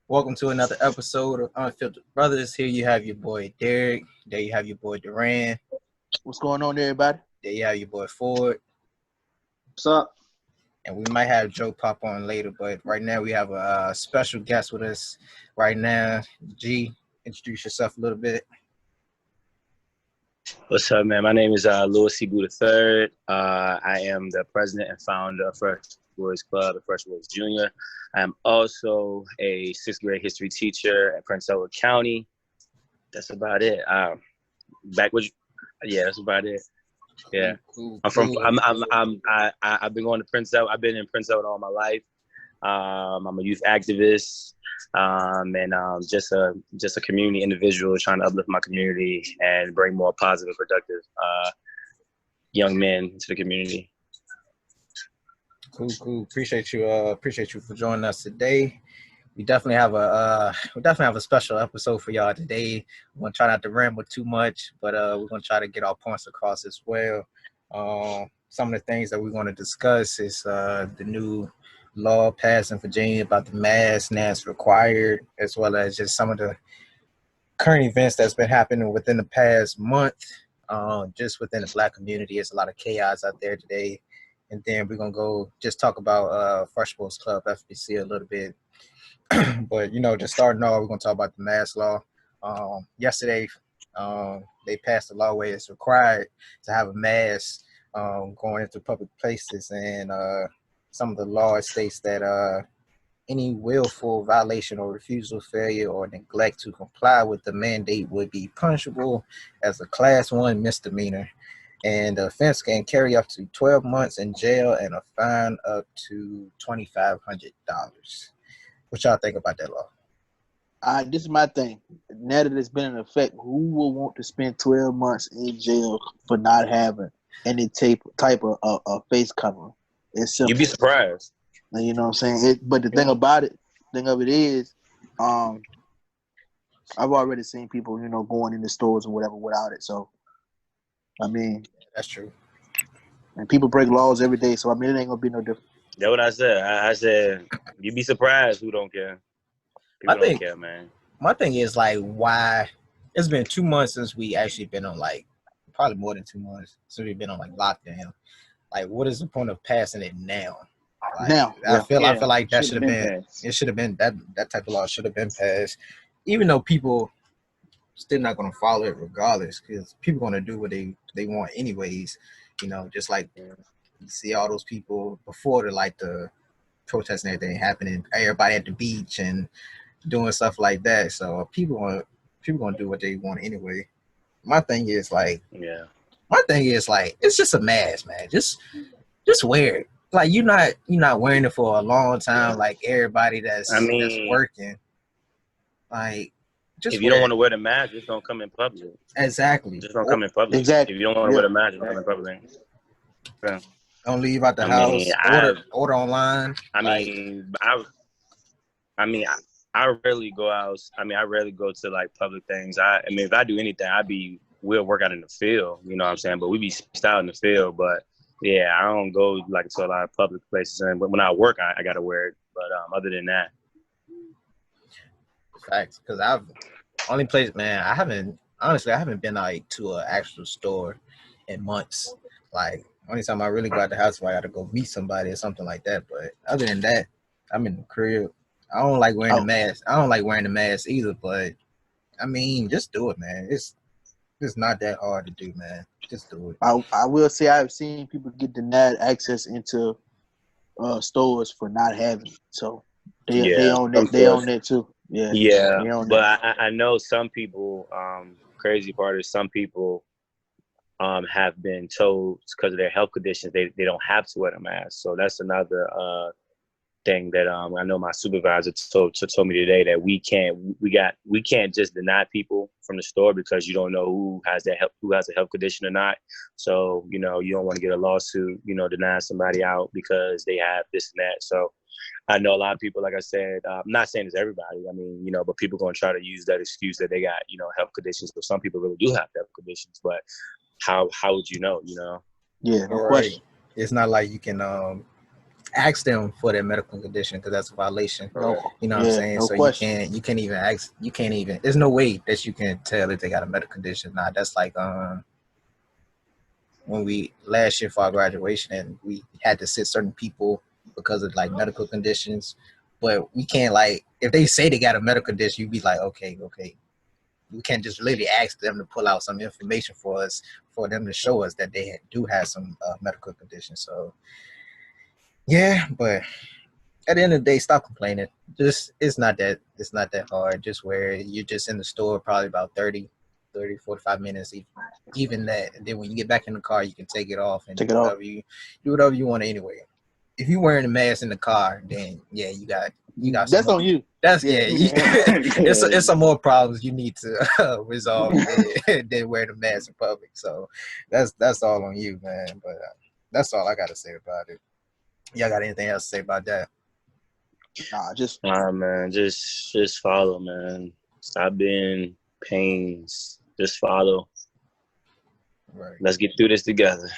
Welcome to another episode of Unfiltered Brothers. Here you have your boy Derek. There you have your boy Durand. What's going on, everybody? There you have your boy Ford. What's up? And we might have Joe pop on later, but right now we have a special guest with us right now. G, introduce yourself a little bit. What's up, man? My name is Louis C. Gould III. I am the president and founder of Fresh Boyz Club and Fresh Boyz Jr. I am also a sixth grade history teacher at Prince Edward County. That's about it. That's about it. Yeah, Cool. I've been going to Prince Edward. I've been in Prince Edward all my life. I'm a youth activist, and just a community individual trying to uplift my community and bring more positive, productive young men to the community. Cool. Appreciate you for joining us today. We definitely have a special episode for y'all today. We're gonna try not to ramble too much, but we're gonna try to get our points across as well. Some of the things that we want to discuss is the new law passed in Virginia about the mask, now it's required, as well as just some of the current events that's been happening within the past month. Just within the Black community, there's a lot of chaos out there today. And then we're gonna go just talk about Fresh Boyz Club, FBC, a little bit. But just starting off, we're gonna talk about the mask law. Yesterday, they passed a law where it's required to have a mask going into public places, and some of the law states that any willful violation or refusal, failure, or neglect to comply with the mandate would be punishable as a Class 1 misdemeanor, and the offense can carry up to 12 months in jail and a fine up to $2,500. What y'all think about that law? This is my thing. Now that it's been in effect, who will want to spend 12 months in jail for not having any type of face covering? It's simple. You'd be surprised. You know what I'm saying? But the thing of it is, I've already seen people, going in the stores or whatever without it. So, I mean, That's true. And people break laws every day. So, I mean, it ain't gonna be no different. That's what I said. I said you'd be surprised who don't care. People don't care, man. My thing is why it's been 2 months since we actually been on probably more than 2 months since we've been on lockdown. What is the point of passing it now? I feel like that should have been passed. It should have been that type of law should have been passed, even though people still not going to follow it regardless, because people going to do what they want anyways. Just like you see all those people before the protests and everything happening, everybody at the beach and doing stuff like that. So people gonna do what they want anyway. My thing is it's just a mask, man. Just wear it. You're not wearing it for a long time, like everybody that's working. If you don't want to wear the mask, just don't come in public. Exactly. Just don't come in public. Exactly. If you don't want to wear the mask, just come in public. Yeah. Don't leave out the house. Order online. I rarely go out. I rarely go to public things. If I do anything, we'll work out in the field. You know what I'm saying? But we be spaced out in the field. But yeah, I don't go to a lot of public places. But when I work, I gotta wear it. But other than that, facts. Because I haven't been to an actual store in months. Only time I really go out the house, I got to go meet somebody or something like that. But other than that, I'm in the crib. I don't like wearing the mask. I don't like wearing the mask either. But just do it, man. It's not that hard to do, man. Just do it. I will say I've seen people get denied access into stores for not having it. So they own that. They own that too. Yeah. Yeah. But I know some people. Crazy part is some people have been told because of their health conditions they don't have to wear a mask. So that's another thing that I know my supervisor told me today, that we can't just deny people from the store because you don't know who has a health condition or not. So you don't want to get a lawsuit, deny somebody out because they have this and that. So I know a lot of people, like I said, I'm not saying it's everybody. But people going to try to use that excuse that they got health conditions. But some people really do have health conditions. But how would you know? Yeah, no question. It's not like you can ask them for their medical condition because that's a violation. No, You know what I'm saying? no So question. you can't even ask. You can't even. There's no way that you can tell if they got a medical condition. Nah, that's like when we last year for our graduation and we had to sit certain people because of like medical conditions, but we can't like if they say they got a medical condition, you'd be like, okay. We can't just literally ask them to pull out some information for us, for them to show us that they do have some medical condition. So, yeah, but at the end of the day, stop complaining. Just it's not that hard. Just where you're just in the store probably about 45 minutes, even that. And then when you get back in the car, you can take it off and do whatever you want anyway. If you're wearing a mask in the car, then yeah, you got That's on you. That's it's some more problems you need to resolve than wearing a mask in public. So that's all on you, man. But that's all I got to say about it. Y'all got anything else to say about that? Nah, man, just follow, man. Stop being pains. Just follow. Right. Let's get through this together.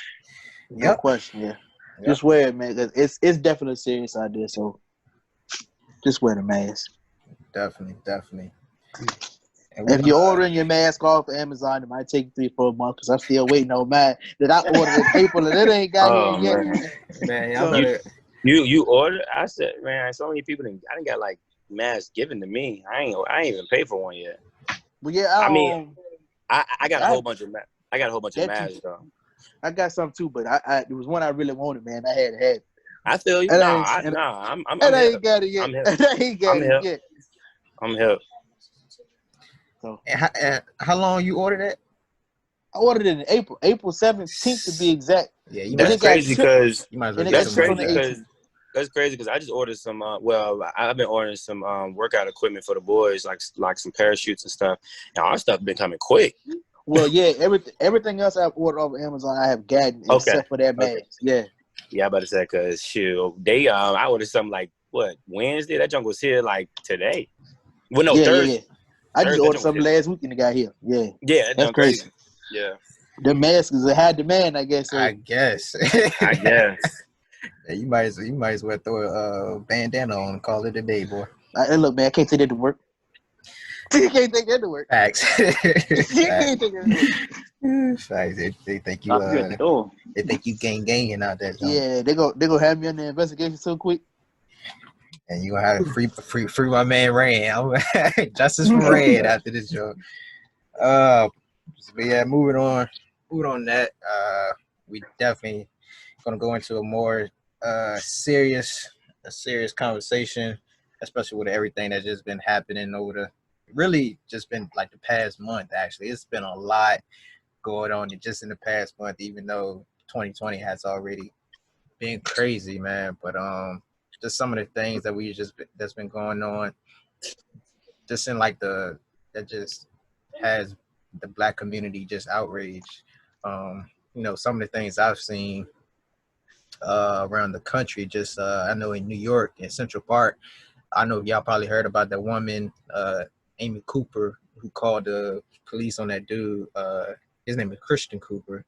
No question, yeah. Yep. Just wear it, man. Cause it's definitely serious out there. So just wear the mask. Definitely. If you're ordering your mask off Amazon, it might take 3-4 months because I'm still waiting on mine that I ordered in April and it ain't got here yet. Man, so, you ordered? I said, man, so many people I didn't got like masks given to me. I ain't even paid for one yet. Well, yeah, I mean, I got a whole bunch of masks though. I got some too, but I there was one I really wanted, man. I had to have it. I feel you. I'm ain't got it yet. I ain't got it yet. I'm here. So, how long you ordered it? I ordered it in April 17th to be exact. Yeah, that's crazy because that's crazy because I just ordered some. I've been ordering some workout equipment for the boys, like some parachutes and stuff. And our stuff been coming quick. Well, yeah, everything else I've ordered over Amazon, I have gotten except for that mask. Yeah. Yeah, I about to say because shoot, I ordered something like Wednesday. That junk was here like today. Well, no, Thursday. Yeah. I just ordered something last week and it got here. Yeah. Yeah, that's crazy. Yeah. The mask is a high demand, I guess. So. I guess. Yeah, you might as well throw a bandana on and call it a day, boy. Look, man, I can't take that to work. You can't take that to work. Facts. You can't take that to work. Facts. They think you they think you gang out there. Yeah, they go have me on the investigation so quick. And you gonna have to free my man Rand. Justice for Rand after this joke. But yeah, moving on that. We definitely gonna go into a more serious conversation, especially with everything that's just been happening over really just been like the past month. Actually, it's been a lot going on just in the past month, even though 2020 has already been crazy, man. But just some of the things that that's been going on, just in like that just has the Black community just outraged. Some of the things I've seen around the country. Just I know in New York, in Central Park, I know y'all probably heard about that woman, Amy Cooper, who called the police on that dude. His name is Christian Cooper,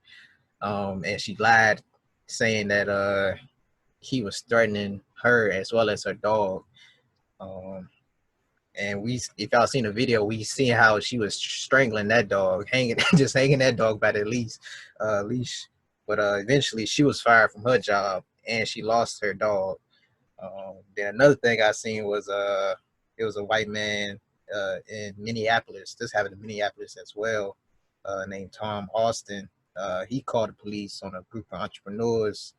and she lied, saying that he was threatening her as well as her dog. And if y'all seen the video, we seen how she was strangling that dog, hanging that dog by the leash. But eventually she was fired from her job and she lost her dog. Then another thing I seen was it was a white man in Minneapolis. This happened in Minneapolis as well, named Tom Austin. He called the police on a group of entrepreneurs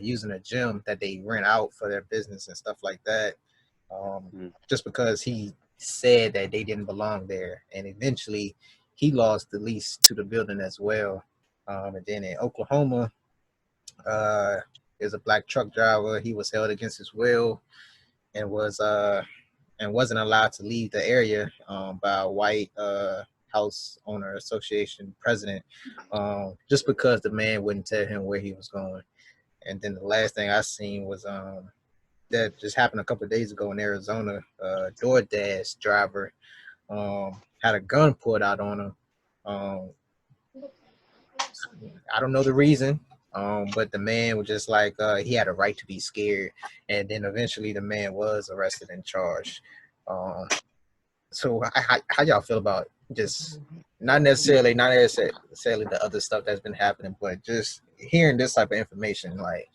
using a gym that they rent out for their business and stuff like that. Just because he said that they didn't belong there. And eventually he lost the lease to the building as well. And then in Oklahoma, there's a Black truck driver. He was held against his will and wasn't allowed to leave the area by a white house owner association president, just because the man wouldn't tell him where he was going. And then the last thing I seen was that just happened a couple of days ago in Arizona. DoorDash driver had a gun pulled out on him. I don't know the reason. But the man was just like he had a right to be scared, and then eventually the man was arrested and charged. So how y'all feel about just not necessarily the other stuff that's been happening, but just hearing this type of information? Like,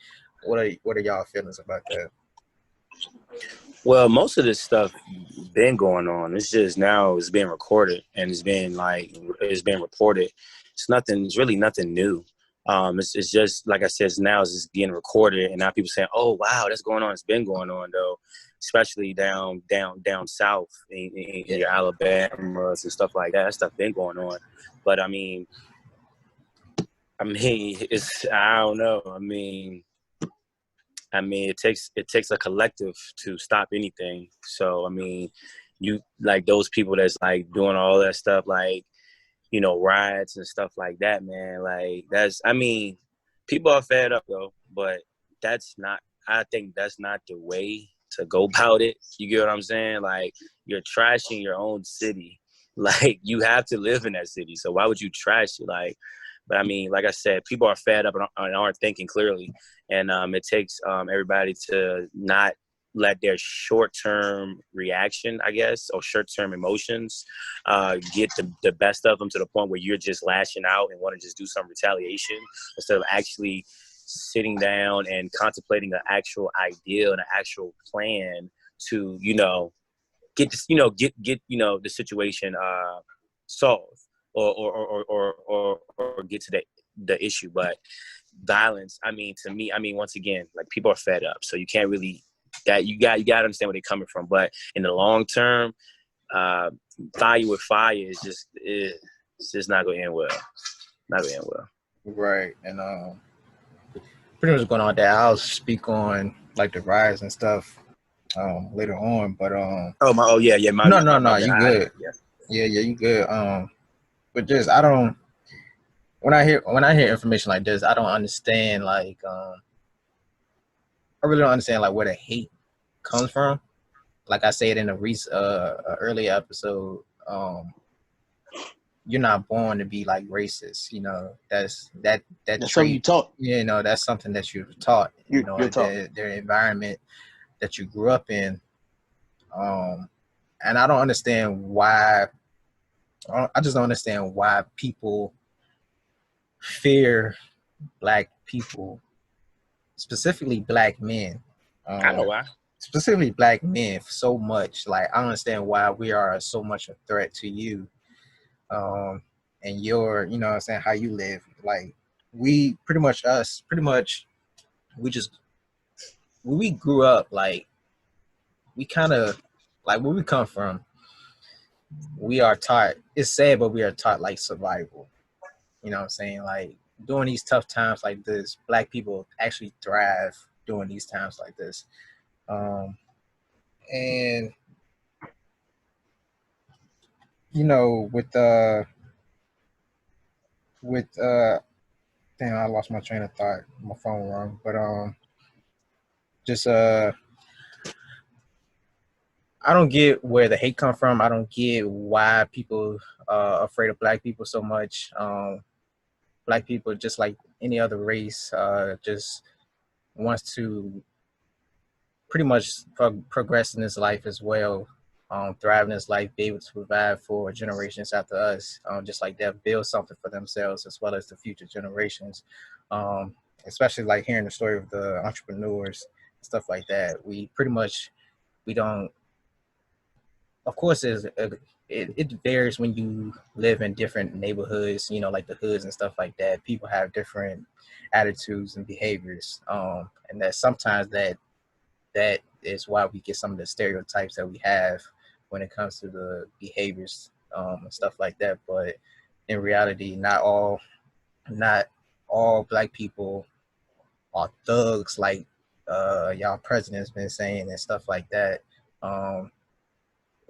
what are y'all feelings about that? Well, most of this stuff been going on. It's just now it's being recorded and it's being reported. It's really nothing new. It's just like I said, now it's just getting recorded, and now people saying, "Oh, wow, that's going on." It's been going on though, especially down south in your Alabamas and stuff like that. That stuff been going on, but I mean, it's I don't know. I mean, it takes a collective to stop anything. So I mean, you like those people that's like doing all that stuff, like, you know, riots and stuff like that, man. Like people are fed up though, but I think that's not the way to go about it. You get what I'm saying? Like, you're trashing your own city. Like, you have to live in that city. So why would you trash it? Like, but I mean, like I said, people are fed up and aren't thinking clearly. And it takes everybody to not let their short-term reaction, I guess, or short-term emotions get the best of them to the point where you're just lashing out and want to just do some retaliation instead of actually sitting down and contemplating an actual idea and an actual plan to, you know, get this, get the situation solved or get to the issue. But violence, I mean, to me, once again, like, people are fed up, so you can't really you got to understand where they're coming from. But in the long term, fire with fire is it's just not going to end well. Not going to end well. Right, and pretty much going on that. I'll speak on like the riots and stuff later on. But no, you good. Yeah, you good. But just I don't. When I hear information like this, I don't understand. Like, I really don't understand like where the hate comes from. Like I said in a earlier episode, you're not born to be like racist. You know, that's something you taught. You know, that's something that you're taught. You know, you're taught. The environment that you grew up in. And I don't understand why. I just don't understand why people fear Black people, specifically Black men. I know why. Specifically Black men so much. Like, I don't understand why we are so much a threat to you. And your, you know what I'm saying, how you live. Like, we pretty much when we grew up, like, we kind of, like, where we come from, we are taught, it's sad, but we are taught like survival. You know what I'm saying? Like, during these tough times like this, Black people actually thrive during these times like this. And you know, damn, I lost my train of thought. My phone rung. But just I don't get where the hate come from. I don't get why people are afraid of Black people so much. Black people, just like any other race, just wants to pretty much progress in this life as well, thrive in this life, be able to provide for generations after us, just like that, build something for themselves as well as the future generations. Especially like hearing the story of the entrepreneurs, stuff like that. We don't. Of course, it varies when you live in different neighborhoods, you know, like the hoods and stuff like that. People have different attitudes and behaviors, and that sometimes that is why we get some of the stereotypes that we have when it comes to the behaviors and stuff like that. But in reality, not all Black people are thugs like y'all president's been saying and stuff like that.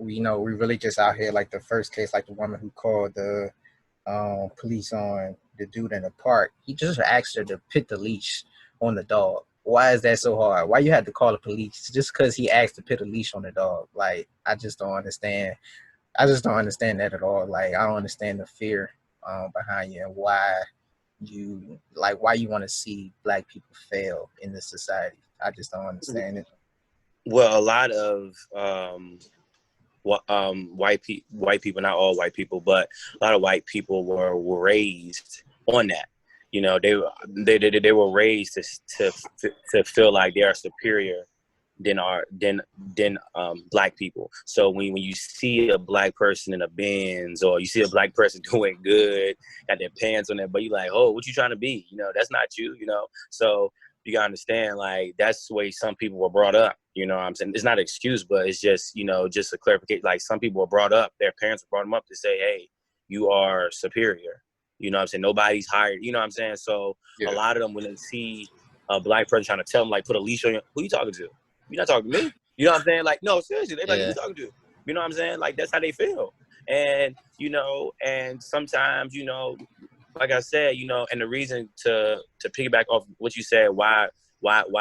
We really just out here, like the first case, like the woman who called the police on the dude in the park. He just asked her to put the leash on the dog. Why is that so hard? Why you had to call the police just because he asked to put a leash on the dog? Like, I just don't understand. I just don't understand that at all. Like, I don't understand the fear behind you and why why you want to see Black people fail in this society. I just don't understand it. Well, a lot of white people, not all white people, but a lot of white people were raised on that. You know, they were raised to feel like they are superior than Black people. So when you see a Black person in a Benz, or you see a Black person doing good, got their pants on there, but you like, oh, what you trying to be? You know, that's not you. You know, so you gotta understand, like, that's the way some people were brought up. You know what I'm saying? It's not an excuse, but it's just, you know, just a clarification. Like, some people were brought up, their parents brought them up to say, hey, you are superior. You know what I'm saying? Nobody's hired. You know what I'm saying? So a lot of them, when they see a Black person trying to tell them, like, put a leash on you, who you talking to? You're not talking to me. You know what I'm saying? Like, no, seriously. They're like, who you talking to? You know what I'm saying? Like, that's how they feel. And, you know, and sometimes, you know, like I said, you know, and the reason to piggyback off what you said, why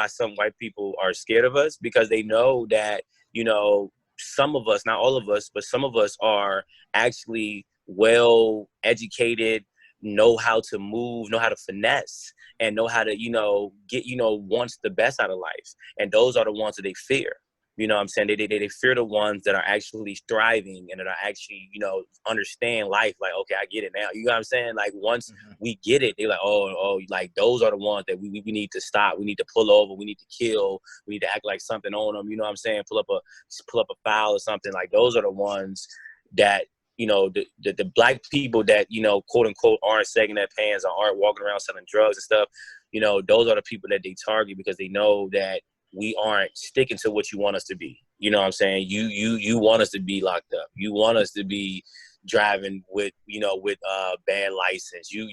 some white people are scared of us, because they know that, you know, some of us, not all of us, but some of us are actually well educated, know how to move, know how to finesse, and know how to, you know, get, you know, wants the best out of life. And those are the ones that they fear. You know what I'm saying? They fear the ones that are actually thriving and that are actually, you know, understand life. Like, okay, I get it now. You know what I'm saying? Like, once we get it, they're like, oh, like, those are the ones that we need to stop. We need to pull over. We need to kill. We need to act like something on them. You know what I'm saying? Pull up a foul or something. Like, those are the ones that, you know, the Black people that, you know, quote unquote, aren't sagging their pants or aren't walking around selling drugs and stuff. You know, those are the people that they target, because they know that we aren't sticking to what you want us to be. You know what I'm saying? You want us to be locked up. You want us to be driving with, you know, with bad license. You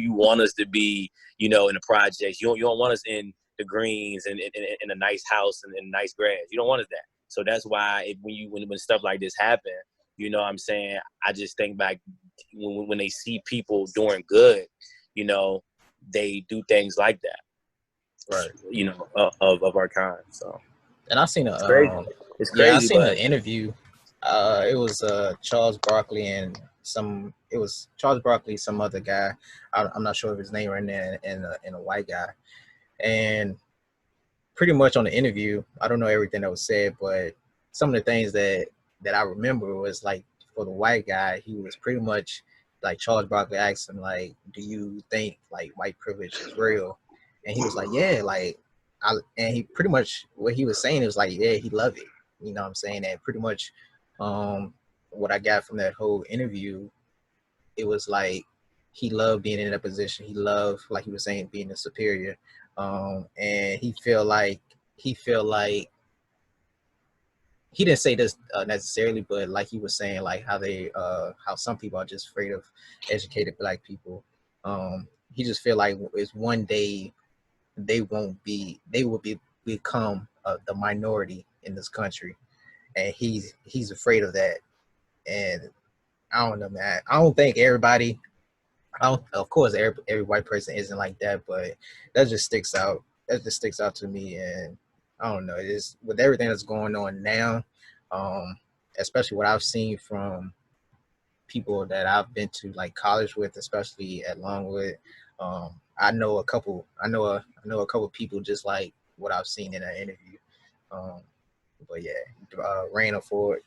want us to be, you know, in the projects. You don't want us in the greens and in a nice house and in nice grass. You don't want us that. So that's why when stuff like this happen, you know what I'm saying, I just think back when they see people doing good, you know, they do things like that. Right. You know, of our kind. So, and I seen it's crazy. It's crazy. I seen an interview. It was Charles Barkley and some other guy. I'm not sure of his name right now, and a white guy. And pretty much on the interview, I don't know everything that was said, but some of the things that I remember was, like, for the white guy, he was pretty much like, Charles Barkley asked him, like, do you think, like, white privilege is real? And he was like, yeah, like, and he pretty much, what he was saying, it was like, yeah, he loved it. You know what I'm saying? And pretty much what I got from that whole interview, it was like, he loved being in that position. He loved, like he was saying, being a superior. And he feel like he didn't say this necessarily, but like he was saying, like, how some people are just afraid of educated Black people. He just feel like it's one day they will become the minority in this country, and he's afraid of that. And I don't know, man. I don't think everybody. Of course, every white person isn't like that, but that just sticks out. That just sticks out to me, and I don't know. It's with everything that's going on now, especially what I've seen from people that I've been to, like, college with, especially at Longwood. I know a couple people just like what I've seen in that interview. But yeah, Rain Ford.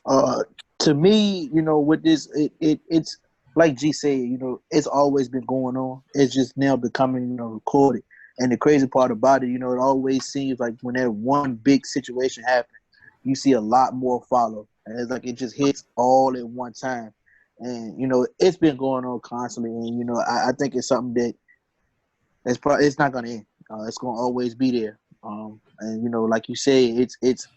To me, you know, with this, it's like G said, you know, it's always been going on. It's just now becoming, you know, recorded. And the crazy part about it, you know, it always seems like when that one big situation happens, you see a lot more follow. And it's like it just hits all at one time. And, you know, it's been going on constantly. And, you know, I think it's something that it's not going to end. It's going to always be there. And, you know, like you say, it's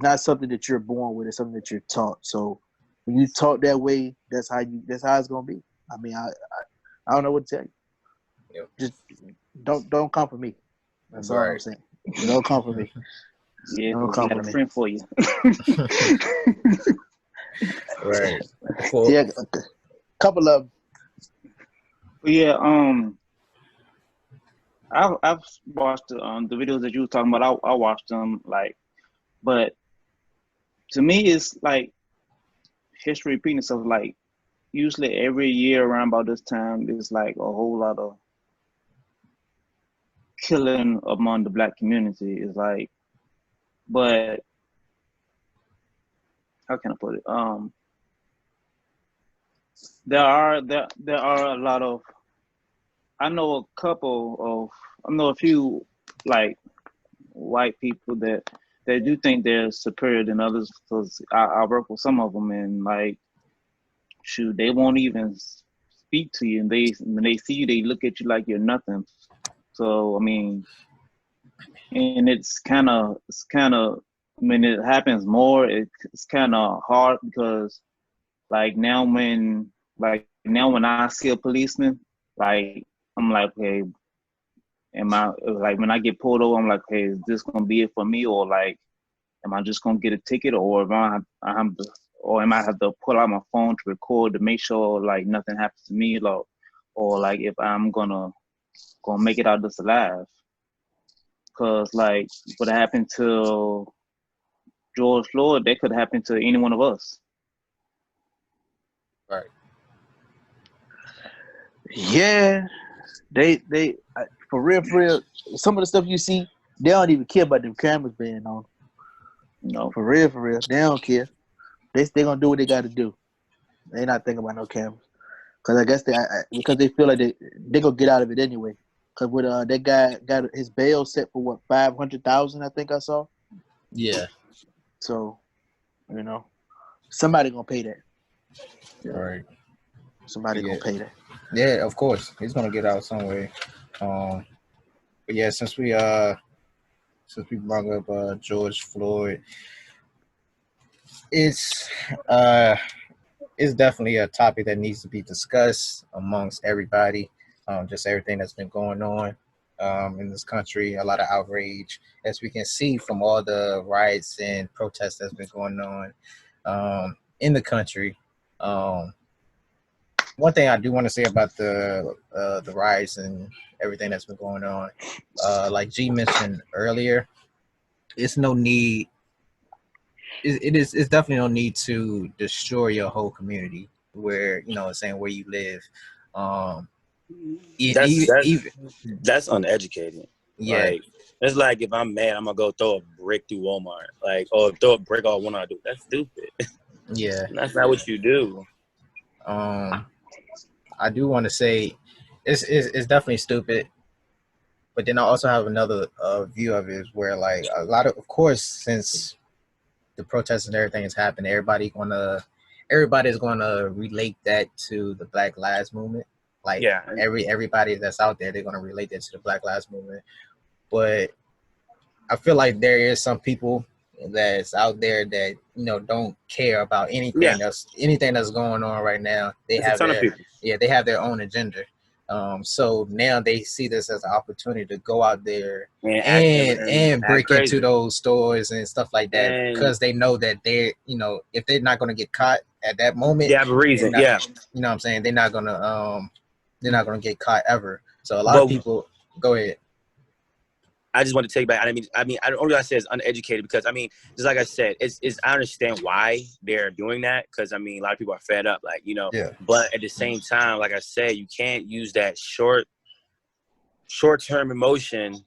not something that you're born with. It's something that you're taught. So when you taught that way, that's how it's going to be. I mean, I don't know what to tell you. Yep. Just don't come for me. That's all I'm saying. Don't come for me. Yeah, don't we come got for a me. friend for you. Right. Yeah, a couple of. Yeah, I've watched the videos that you were talking about. I watched them, like, but to me, it's like history repeating itself. Like, usually every year around about this time, there's like a whole lot of killing among the black community. Is like, but how can I put it? There are a lot of. I know a few like white people that do think they're superior than others, because I work with some of them, and like, shoot, they won't even speak to you, and when they see you, they look at you like you're nothing. So I mean, and it's kind of when it happens more, it's kind of hard, because like now when I see a policeman, like I'm like, hey, am I like, when I get pulled over, I'm like, hey, is this gonna be it for me, or like, am I just gonna get a ticket, or am I have to pull out my phone to record to make sure like nothing happens to me, or like if I'm gonna make it out of this alive? Because like what happened to George Floyd, that could happen to any one of us. Right. Yeah, they for real. Some of the stuff you see, they don't even care about them cameras being on. No, for real, they don't care. They gonna do what they got to do. They not thinking about no cameras, because I guess because they feel like they gonna get out of it anyway. Because with that guy got his bail set for what, $500,000, I think I saw. Yeah. So, somebody gonna pay that. Right. Somebody gonna pay that. Yeah, of course. He's gonna get out some way. But yeah, since we brought up George Floyd, it's definitely a topic that needs to be discussed amongst everybody. Just everything that's been going on in this country, a lot of outrage, as we can see from all the riots and protests that's been going on in the country. One thing I do want to say about the riots and everything that's been going on, like G mentioned earlier, it's no need. It's definitely no need to destroy your whole community where saying where you live. That's uneducated. Yeah. Like, it's like if I'm mad, I'm gonna go throw a brick through Walmart, like, or throw a brick all when I do. That's stupid. Yeah. That's not what you do. I do want to say it's definitely stupid, but then I also have another view of it where, like, of course, since the protests and everything has happened, everybody's gonna relate that to the Black Lives Movement. Like, yeah, everybody that's out there, they're gonna relate that to the Black Lives Movement. But I feel like there is some people that's out there that don't care about anything that's going on right now. They have their own agenda. So now they see this as an opportunity to go out there and break into those stores and stuff like that, because they know that if they're not going to get caught at that moment, they have a reason. You know what I'm saying? They're not gonna get caught ever. So a lot of people. Go ahead. I just want to take it back. I mean, I don't really say it's uneducated, because just like I said, it's I understand why they're doing that, because a lot of people are fed up, like, Yeah. But at the same time, like I said, you can't use that short-term emotion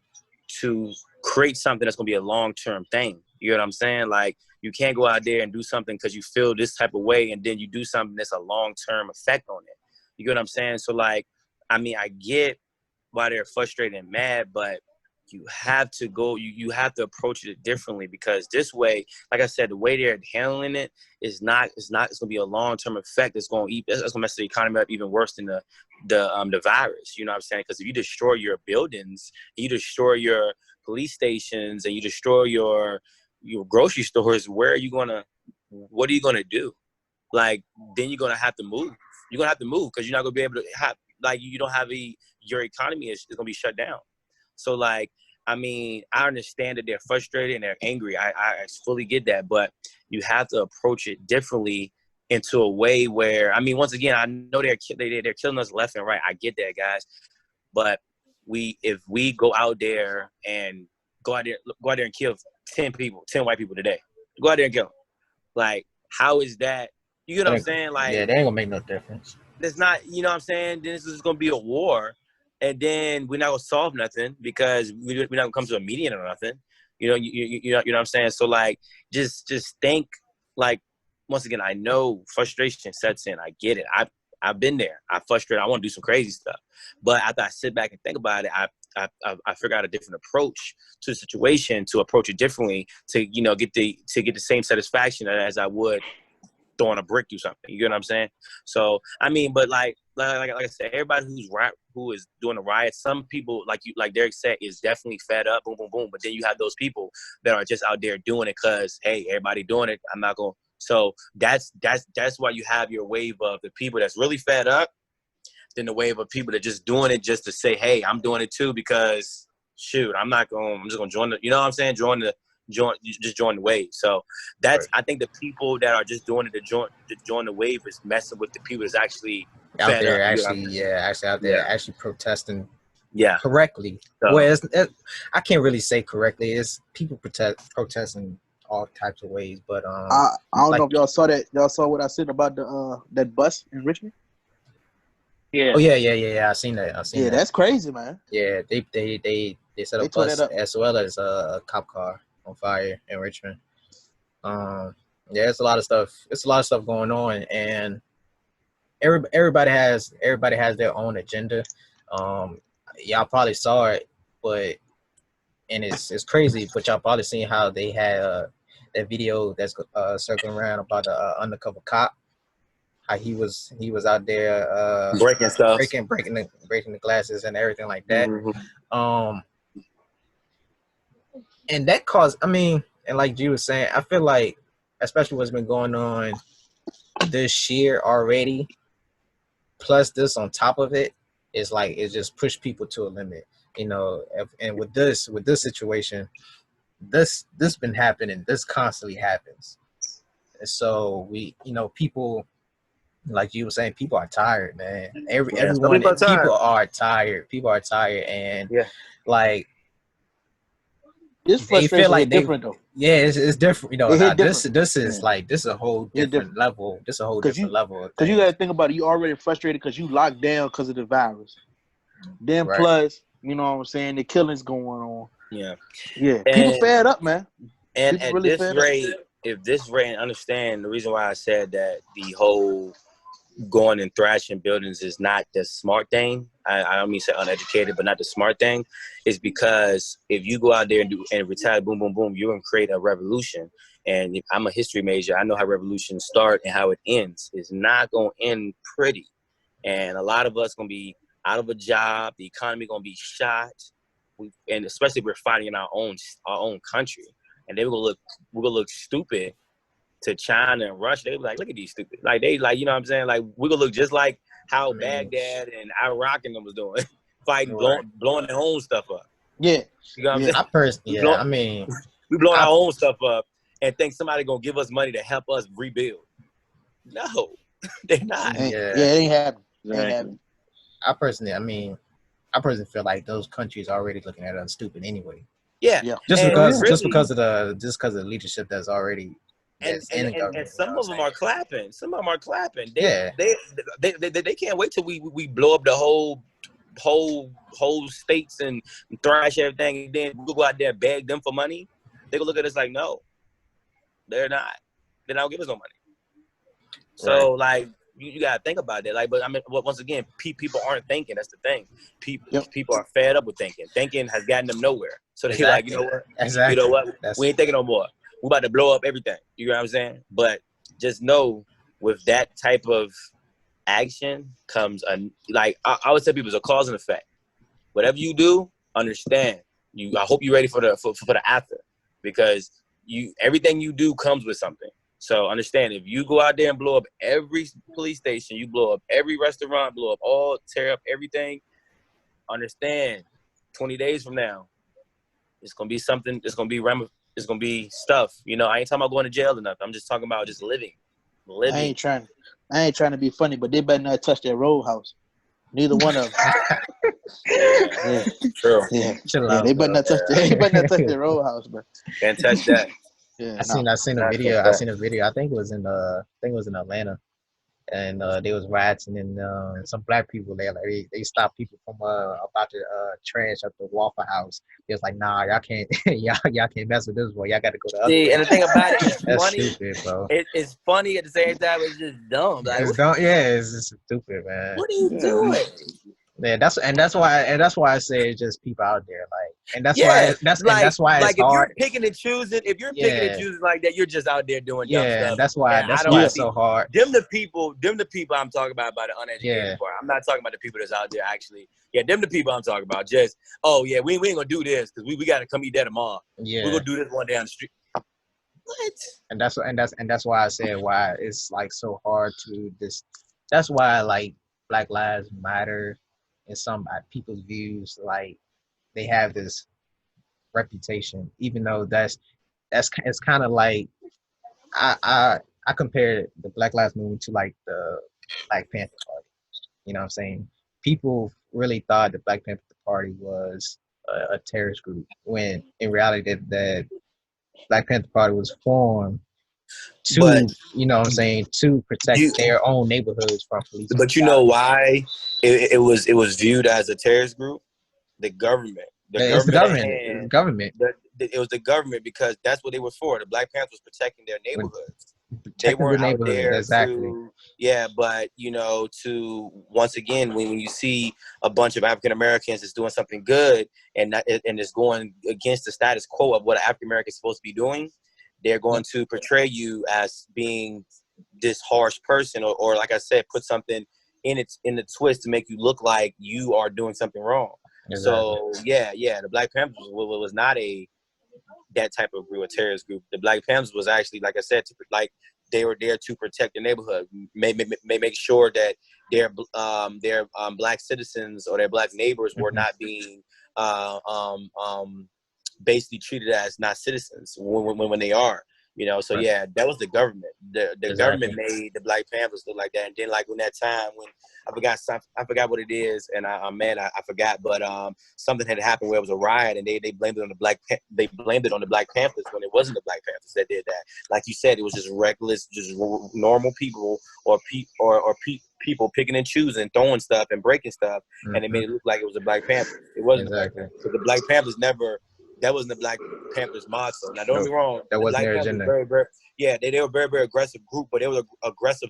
to create something that's gonna be a long-term thing. You know what I'm saying? Like, you can't go out there and do something because you feel this type of way, and then you do something that's a long-term effect on it. You get what I'm saying? So, like, I get why they're frustrated and mad, but you have to go. You have to approach it differently, because this way, like I said, the way they're handling it is not. It's going to be a long-term effect. That's going to mess the economy up even worse than the virus. You know what I'm saying? Because if you destroy your buildings, you destroy your police stations, and you destroy your grocery stores, what are you gonna do? Like, then you're gonna have to move. You're gonna have to move, because you're not gonna be able to have, like, you don't have your economy is gonna be shut down. So, like, I understand that they're frustrated and they're angry. I fully get that, but you have to approach it differently, into a way where, once again, I know they're killing us left and right. I get that, guys, but if we go out there and kill 10 white people today, go out there and kill them. Like, how is that You get what I'm saying? Like, yeah, they ain't gonna make no difference. There's not, you know what I'm saying? Then this is gonna be a war, and then we're not gonna solve nothing because we're not gonna come to a median or nothing. You know, you know what I'm saying? So like, just think, like, once again, I know frustration sets in. I get it. I've been there. I'm frustrated. I want to do some crazy stuff, but after I sit back and think about it, I figure out a different approach to the situation, to approach it differently, to get the same satisfaction as I would throwing a brick through something. You get what I'm saying? So I mean, but like I said, everybody who is doing the riot, some people like Derek said is definitely fed up. Boom, boom, boom. But then you have those people that are just out there doing it because hey, everybody doing it. I'm not going. So that's why you have your wave of the people that's really fed up, then the wave of people that just doing it just to say, hey, I'm doing it too because shoot, I'm just gonna join the, you know what I'm saying? Join the wave. So that's right. I think the people that are just doing it to join the wave is messing with the people that's actually out there, actually out there actually protesting correctly. So, well, I can't really say correctly. It's people protesting all types of ways, but I don't know if y'all saw that. Y'all saw what I said about the that bus in Richmond. Yeah. Oh yeah. I seen that. Yeah, that's crazy, man. Yeah, they set a bus as well as a cop car on fire in Richmond. Yeah, it's a lot of stuff. It's a lot of stuff going on, and everybody has their own agenda. Y'all probably saw it, and it's crazy. But y'all probably seen how they had that video that's circling around about the undercover cop. How he was out there breaking stuff, breaking the glasses and everything like that. Mm-hmm. And that caused, I mean, and like you was saying, I feel like, especially what's been going on this year already, plus this on top of it, is like it just pushed people to a limit, you know. And with this situation, this been happening. This constantly happens, and so we, you know, people. Like you were saying, people are tired, man. Everyone, people are tired. People are tired, and like this frustration is different though. Yeah, it's different. You know, this is like this is a whole different level. This is a whole different level. Because you got to think about it. You already frustrated because you locked down because of the virus. Then plus, you know what I'm saying, the killings going on. Yeah. And people fed up, man. And people at really this rate, if this rate, understand the reason why I said that the whole going and thrashing buildings is not the smart thing. I don't mean to say uneducated, but not the smart thing. Is because if you go out there and retaliate, boom, boom, boom, you're gonna create a revolution. And if I'm a history major, I know how revolutions start and how it ends. It's not gonna end pretty. And a lot of us gonna be out of a job. The economy gonna be shot. And especially if we're fighting in our own country, and we're gonna look stupid to China and Russia. They be like, look at these stupid. Like they like, you know what I'm saying? Like we're gonna look just like how Baghdad and Iraq and them was doing, fighting, blowing their own stuff up. Yeah. You know what I'm saying? I mean, we blowing our own stuff up and think somebody gonna give us money to help us rebuild. No, they're not. It ain't happening. I personally feel like those countries are already looking at us stupid anyway. Yeah. Just because of the leadership that's already. And some of them are clapping. Some of them are clapping. They can't wait till we blow up the whole states and thrash everything, and then we'll go out there and beg them for money. They gonna look at us like, no, they're not. They don't give us no money. So like you gotta think about that. Like, but I mean, once again, people aren't thinking. That's the thing. People are fed up with thinking. Thinking has gotten them nowhere. So they're like, you know what? Exactly. You know what? We ain't thinking no more. We're about to blow up everything. You know what I'm saying? But just know, with that type of action comes I always tell people, it's a cause and effect. Whatever you do, understand. I hope you're ready for the after, because everything you do comes with something. So understand, if you go out there and blow up every police station, you blow up every restaurant, tear up everything, understand, 20 days from now, it's gonna be something. It's gonna be stuff. You know, I ain't talking about going to jail or nothing. I'm just talking about just living. I ain't trying to be funny, but they better not touch that row house. Neither one of them. True. Yeah. They better not touch that row house, bro. Can't touch that. Yeah, I seen a That's a video. I fact. seen a video. I think it was in Atlanta, and they was rioting, and some black people there, like they stopped people from about to trash up the Waffle House. They was like, nah, y'all can't y'all can't mess with this boy. Y'all got to go the other See, way. and the thing about it is That's funny. stupid, bro. It's funny at the same time. It's just dumb. Like, It's don't yeah, it's just stupid, man. what are you Yeah. doing? Yeah, that's why I say it's just people out there, like, and that's Yeah, why that's why it's like if you're hard. picking and choosing, Yeah, like that, you're just out there doing dumb yeah, and stuff. And I that's don't why it's see so hard. them the people I'm talking about by the uneducated Yeah, part. I'm not talking about the people that's out there actually. Yeah, them the people I'm talking about. Just yeah, we ain't gonna do this because we got to come eat that tomorrow. We're yeah, gonna do this one down the street. What? and that's why I said why it's like so hard to this. That's why like Black Lives Matter in some people's views, like they have this reputation, even though it's kind of like I compare the Black Lives Movement to like the Black Panther Party. You know what I'm saying? People really thought the Black Panther Party was a terrorist group when in reality that Black Panther Party was formed But to, you know what I'm saying, to protect you, their own neighborhoods from police but you know brutality. why it was viewed as a terrorist group? The government. The It's the government at government. It's the hand. government It was the government because that's what they were for. The Black Panthers protecting their when neighborhoods. They protecting the weren't out neighborhood. there Exactly. to, yeah, but to once again, when you see a bunch of African Americans is doing something good and it's going against the status quo of what an African American is supposed to be doing, they're going to portray you as being this harsh person, or like I said, put something in the twist to make you look like you are doing something wrong. Exactly. So yeah, the Black Panthers was not that type of group, a terrorist group. The Black Panthers was actually, like I said, they were there to protect the neighborhood, make sure that their black citizens or their black neighbors were not being basically treated as not citizens when they are. So Right. yeah, that was the government. The Exactly. government made the Black Panthers look like that, and then like when that time when I forgot what it is, and I'm mad I forgot, but something had happened where it was a riot, and they blamed it on they blamed it on the Black Panthers when it wasn't the Black Panthers that did that. Like you said, it was just reckless, just normal people people picking and choosing, throwing stuff and breaking stuff, and it made it look like it was the Black Panthers. It wasn't the Black Exactly. Panthers. Because the Black Panthers never. That wasn't the Black Panthers motto. Now, don't get Nope. me wrong. That The wasn't Black their Panthers agenda. they were a very, very aggressive group, but they were aggressive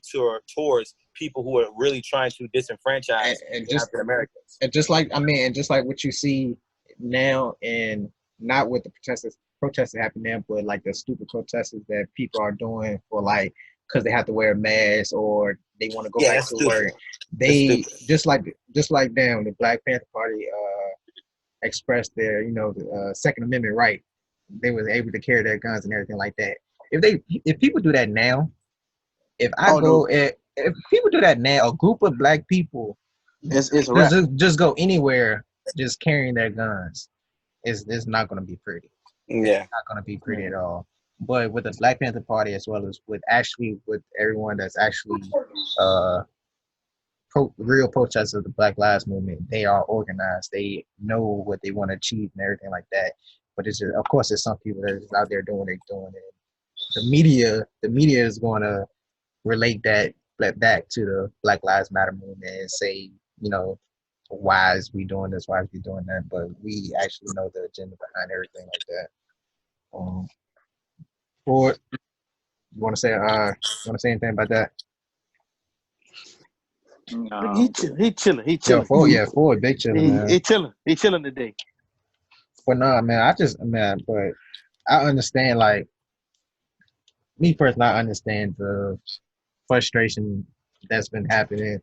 towards people who were really trying to disenfranchise And African Americans. just like what you see now, and not with the protests that happen now, but like the stupid protests that people are doing for like because they have to wear a mask or they want to go Yeah, back that's to stupid. work. That's They stupid. just like them, the Black Panther Party expressed their Second Amendment right. They was able to carry their guns and everything like that. If people do that now, Oh no, if people do that now, a group of black people it's a wrap. just go anywhere just carrying their guns, it's not going to be pretty. It's Yeah. not going to be pretty at all. But with the Black Panther Party, as well as with everyone that's actually uh real protesters of the Black Lives Movement, they are organized. They know what they want to achieve and everything like that. But it's just, of course, there's some people that is out there doing what they're doing. And the media is going to relate that back to the Black Lives Matter movement and say, why is we doing this? Why is we doing that? But we actually know the agenda behind everything like that. Ford, you want to say anything about that? No. He chilling. He Yo, chilling. Ford, big chilling, He, man. he chilling. He chilling today. But nah, man, but I understand, like, me personally, I understand the frustration that's been happening.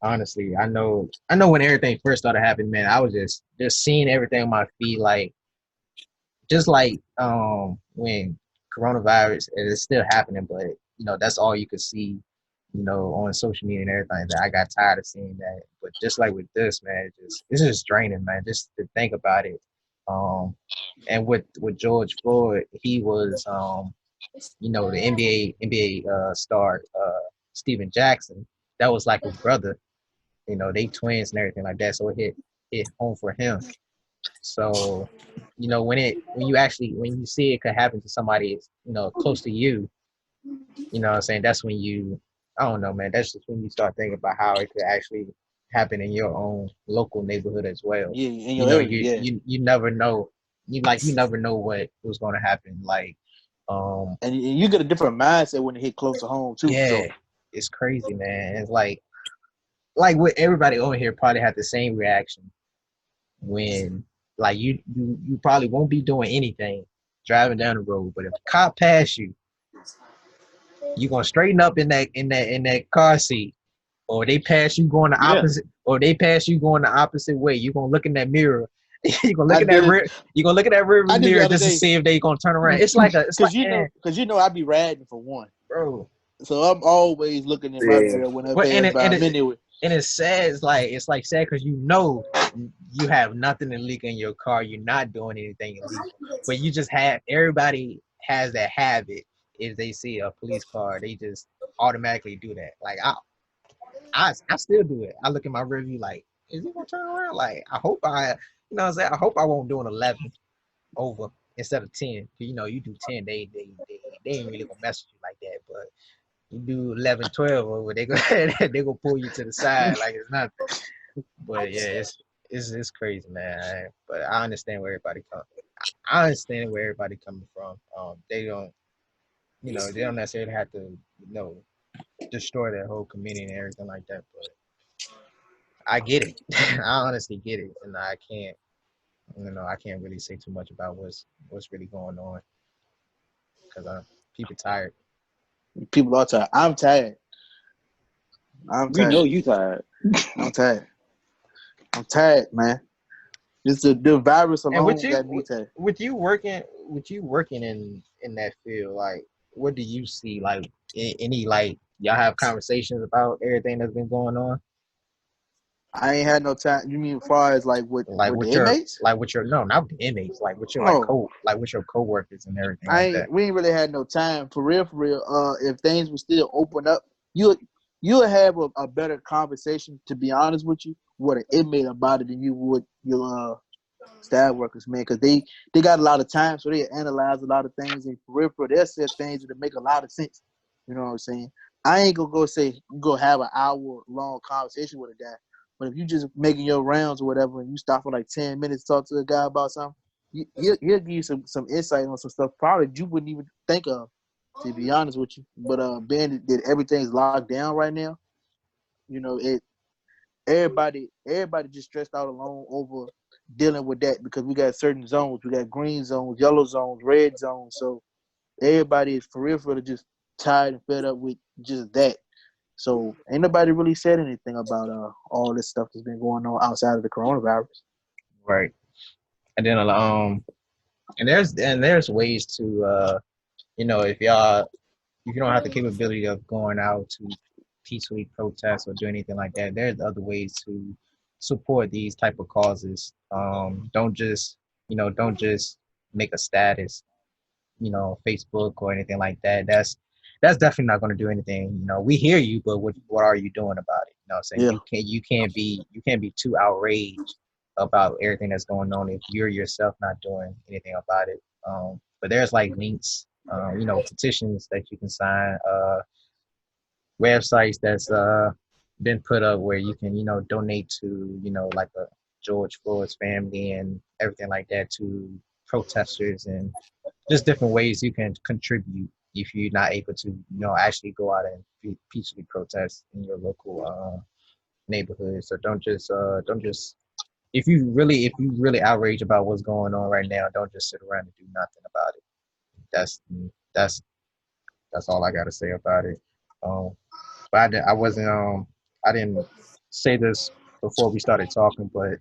Honestly, I know when everything first started happening, man, I was just seeing everything on my feed, like, just like when coronavirus, it is still happening, but that's all you could see, on social media and everything. That I got tired of seeing that. But just like with this, man, it's just draining, man, just to think about it. And with George Floyd, he was the NBA star Steven Jackson. That was like his brother. They twins and everything like that. So it hit home for him. So, when you see it could happen to somebody, close to you, what I'm saying? That's when I don't know, man. That's just when you start thinking about how it could actually happen in your own local neighborhood as well. Yeah, in your area, you never know. You never know what was going to happen. Like, and you get a different mindset when it hit close to home too. Yeah, So. it's crazy, man. It's like what everybody over here probably had the same reaction when, like, you probably won't be doing anything driving down the road, but if a cop pass you, you gonna straighten up in that car seat, or they pass you going the opposite, or they pass you going the opposite way. You gonna look in that mirror. You gonna look at that rear mirror just to see if they gonna turn around. It's like because I be riding for one, bro. So I'm always looking in my mirror when I pass by. And it's sad. It's like sad because you have nothing illegal in your car. You're not doing anything illegal, but you just have, everybody has that habit. If they see a police car, they just automatically do that. Like I still do it. I look at my rearview like, is he gonna turn around? Like, I hope what I'm saying? I hope I won't do an 11 over instead of 10. You do 10, they ain't really gonna mess with you like that. But you do 11, 12 over, they go pull you to the side like it's nothing. But yeah, it's crazy, man. But I understand where everybody coming from. They don't necessarily have to, destroy their whole community and everything like that. But I get it. I honestly get it, and I can't really say too much about what's really going on because people tired. People are tired. I'm tired. We know you tired. I'm tired. I'm tired, man. Just the virus alone got me tired. With you working in that field, like, what do you see? Like, any, like, y'all have conversations about everything that's been going on? I ain't had no time. You mean as far as like with the inmates? Like with your not with the inmates, like with your with your coworkers and everything like that. We ain't really had no time for real. If things were still open up, you'll have a better conversation, to be honest with you, with an inmate about it than you would your staff workers, man, because they got a lot of time, so they analyze a lot of things, and for real, they'll say things that make a lot of sense. You know what I'm saying? I ain't gonna go have an hour-long conversation with a guy, but if you just making your rounds or whatever, and you stop for like 10 minutes to talk to a guy about something, he'll give you some insight on some stuff probably you wouldn't even think of, to be honest with you. But being that everything's locked down right now, everybody just stressed out alone over dealing with that, because we got certain zones. We got green zones, yellow zones, red zones. So everybody is for real just tired and fed up with just that. So ain't nobody really said anything about all this stuff that's been going on outside of the coronavirus. Right. And then and there's ways to if you don't have the capability of going out to peacefully protest or do anything like that, there's other ways to support these type of causes. Don't just make a status, Facebook or anything like that. That's definitely not going to do anything. We hear you, but what are you doing about it? You know what I'm saying? Yeah. You can't be too outraged about everything that's going on if you're yourself not doing anything about it. But there's like links, petitions that you can sign, websites that's been put up where you can, donate to, like a George Floyd's family and everything like that, to protesters, and just different ways you can contribute if you're not able to, actually go out and peacefully protest in your local neighborhood. So don't just if you really outraged about what's going on right now, don't just sit around and do nothing about it. That's all I got to say about it. But I didn't say this before we started talking, but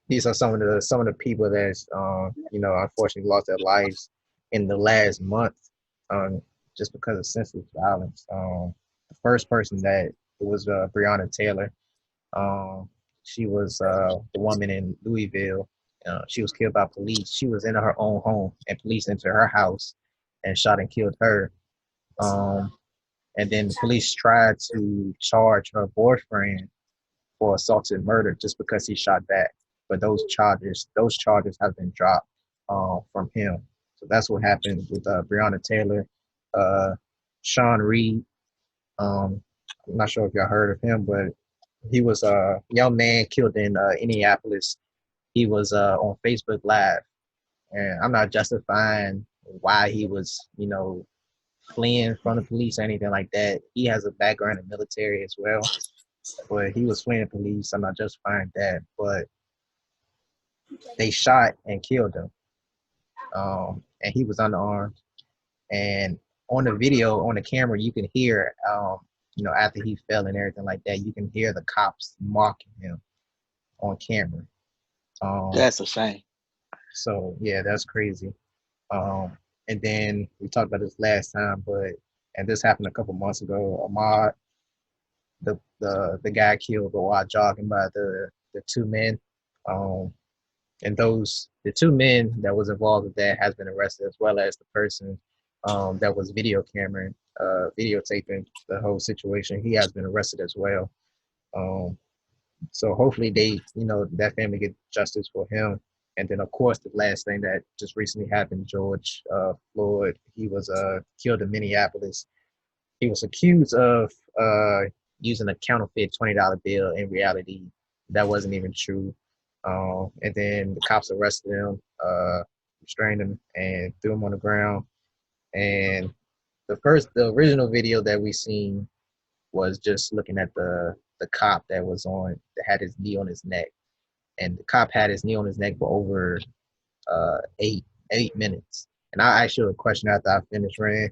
these are some of the people that's unfortunately lost their lives in the last month, just because of senseless violence. The first person that was Breonna Taylor. She was the woman in Louisville. She was killed by police. She was in her own home, and police entered her house and shot and killed her. And then the police tried to charge her boyfriend for assaulted murder just because he shot back. but those charges have been dropped from him. So that's what happened with Breonna Taylor, Sean Reed. I'm not sure if y'all heard of him, but he was a young man killed in Indianapolis. He was on Facebook Live, and I'm not justifying why he was, fleeing from the police or anything like that. He has a background in the military as well, but he was fleeing police. I'm not justifying that, but they shot and killed him, and he was unarmed. And on the video, on the camera, you can hear, after he fell and everything like that, you can hear the cops mocking him on camera. That's a shame. So yeah, that's crazy. And then we talked about this last time, and this happened a couple months ago. Ahmaud, the guy killed while jogging by the two men. And the two men that was involved with that has been arrested, as well as the person that was videotaping the whole situation. He has been arrested as well. So hopefully that family get justice for him. And then, of course, the last thing that just recently happened, George Floyd, he was killed in Minneapolis. He was accused of using a counterfeit $20 bill. In reality, that wasn't even true. And then the cops arrested him, restrained him, and threw him on the ground. And the original video that we seen was just looking at the cop that had his knee on his neck. And the cop had his knee on his neck for over 8 minutes. And I asked you a question after I finished, Rand.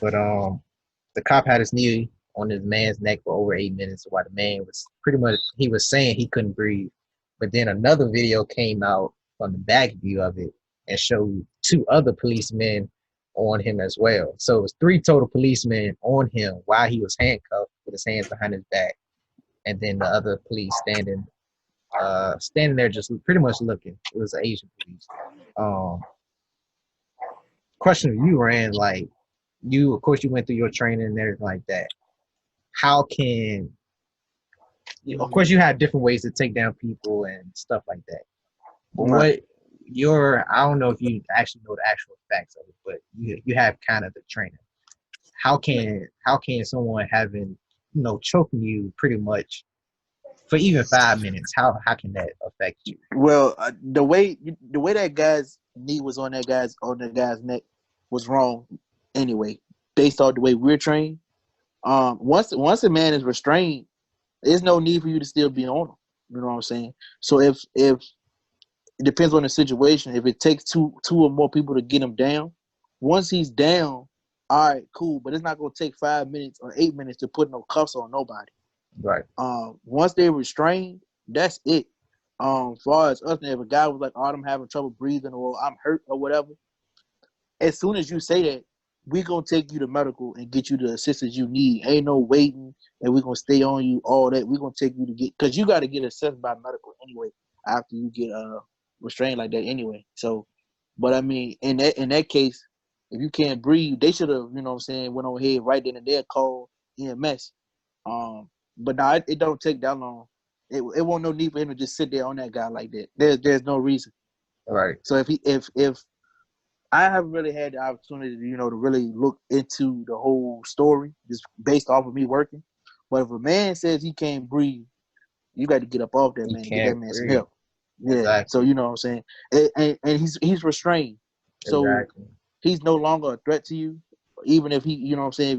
But the cop had his knee on his man's neck for over 8 minutes while the man was he was saying he couldn't breathe. But then another video came out from the back view of it and showed 2 other policemen on him as well. So it was 3 total policemen on him while he was handcuffed with his hands behind his back. And then the other police standing there just pretty much looking. It was Asian police. Question of you, Rand, like of course you went through your training and everything like that. Of course you had different ways to take down people and stuff like that. But I don't know if you actually know the actual facts of it, but you have kind of the training. How can someone having, choking you pretty much for even 5 minutes, how can that affect you? Well, the way that guy's knee was on that guy's neck was wrong anyway, based on the way we're trained. Once a man is restrained, there's no need for you to still be on him. You know what I'm saying? So if it depends on the situation, if it takes two or more people to get him down, once he's down, all right, cool. But it's not gonna take 5 minutes or 8 minutes to put no cuffs on nobody. Right. Once they're restrained, that's it. As far as us, if a guy was like, "Oh, I'm having trouble breathing," or "I'm hurt," or whatever, as soon as you say that, we gonna take you to medical and get you the assistance you need. Ain't no waiting, and we gonna stay on you all that. We gonna take you to because you got to get assessed by medical anyway after you get restrained like that anyway. So, but I mean, in that case, if you can't breathe, they should have, went on ahead right then and there, called EMS. But now it don't take that long. It won't no need for him to just sit there on that guy like that. There's no reason. All right. So if I haven't really had the opportunity, to really look into the whole story just based off of me working. But if a man says he can't breathe, you got to get up off that man and get that man some help. Yeah. Exactly. So you know what I'm saying, and he's restrained, so he's no longer a threat to you. Even if he,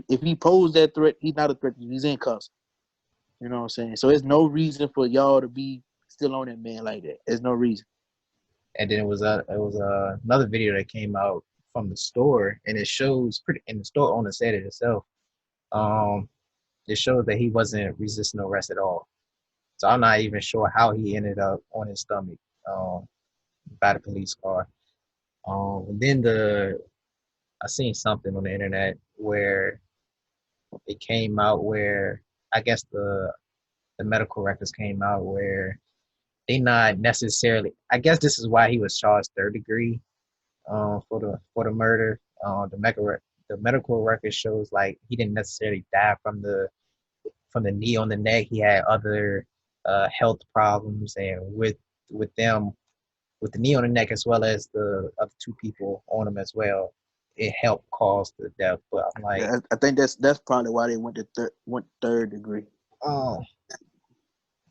if he posed that threat, he's not a threat to you. He's in cuffs. You know what I'm saying? So there's no reason for y'all to be still on that man like that. There's no reason. And then it was another video that came out from the store, and it shows in the store owner said it itself. It shows that he wasn't resisting arrest at all. So I'm not even sure how he ended up on his stomach by the police car. Then I seen something on the internet where it came out where I guess the medical records came out where they not necessarily. I guess this is why he was charged 3rd degree for the murder. The medical record shows like he didn't necessarily die from the knee on the neck. He had other health problems, and with with them with the knee on the neck as well as the other two people on them as well. It helped cause the death. But I'm like, Yeah, I think that's probably why they went to third degree. oh,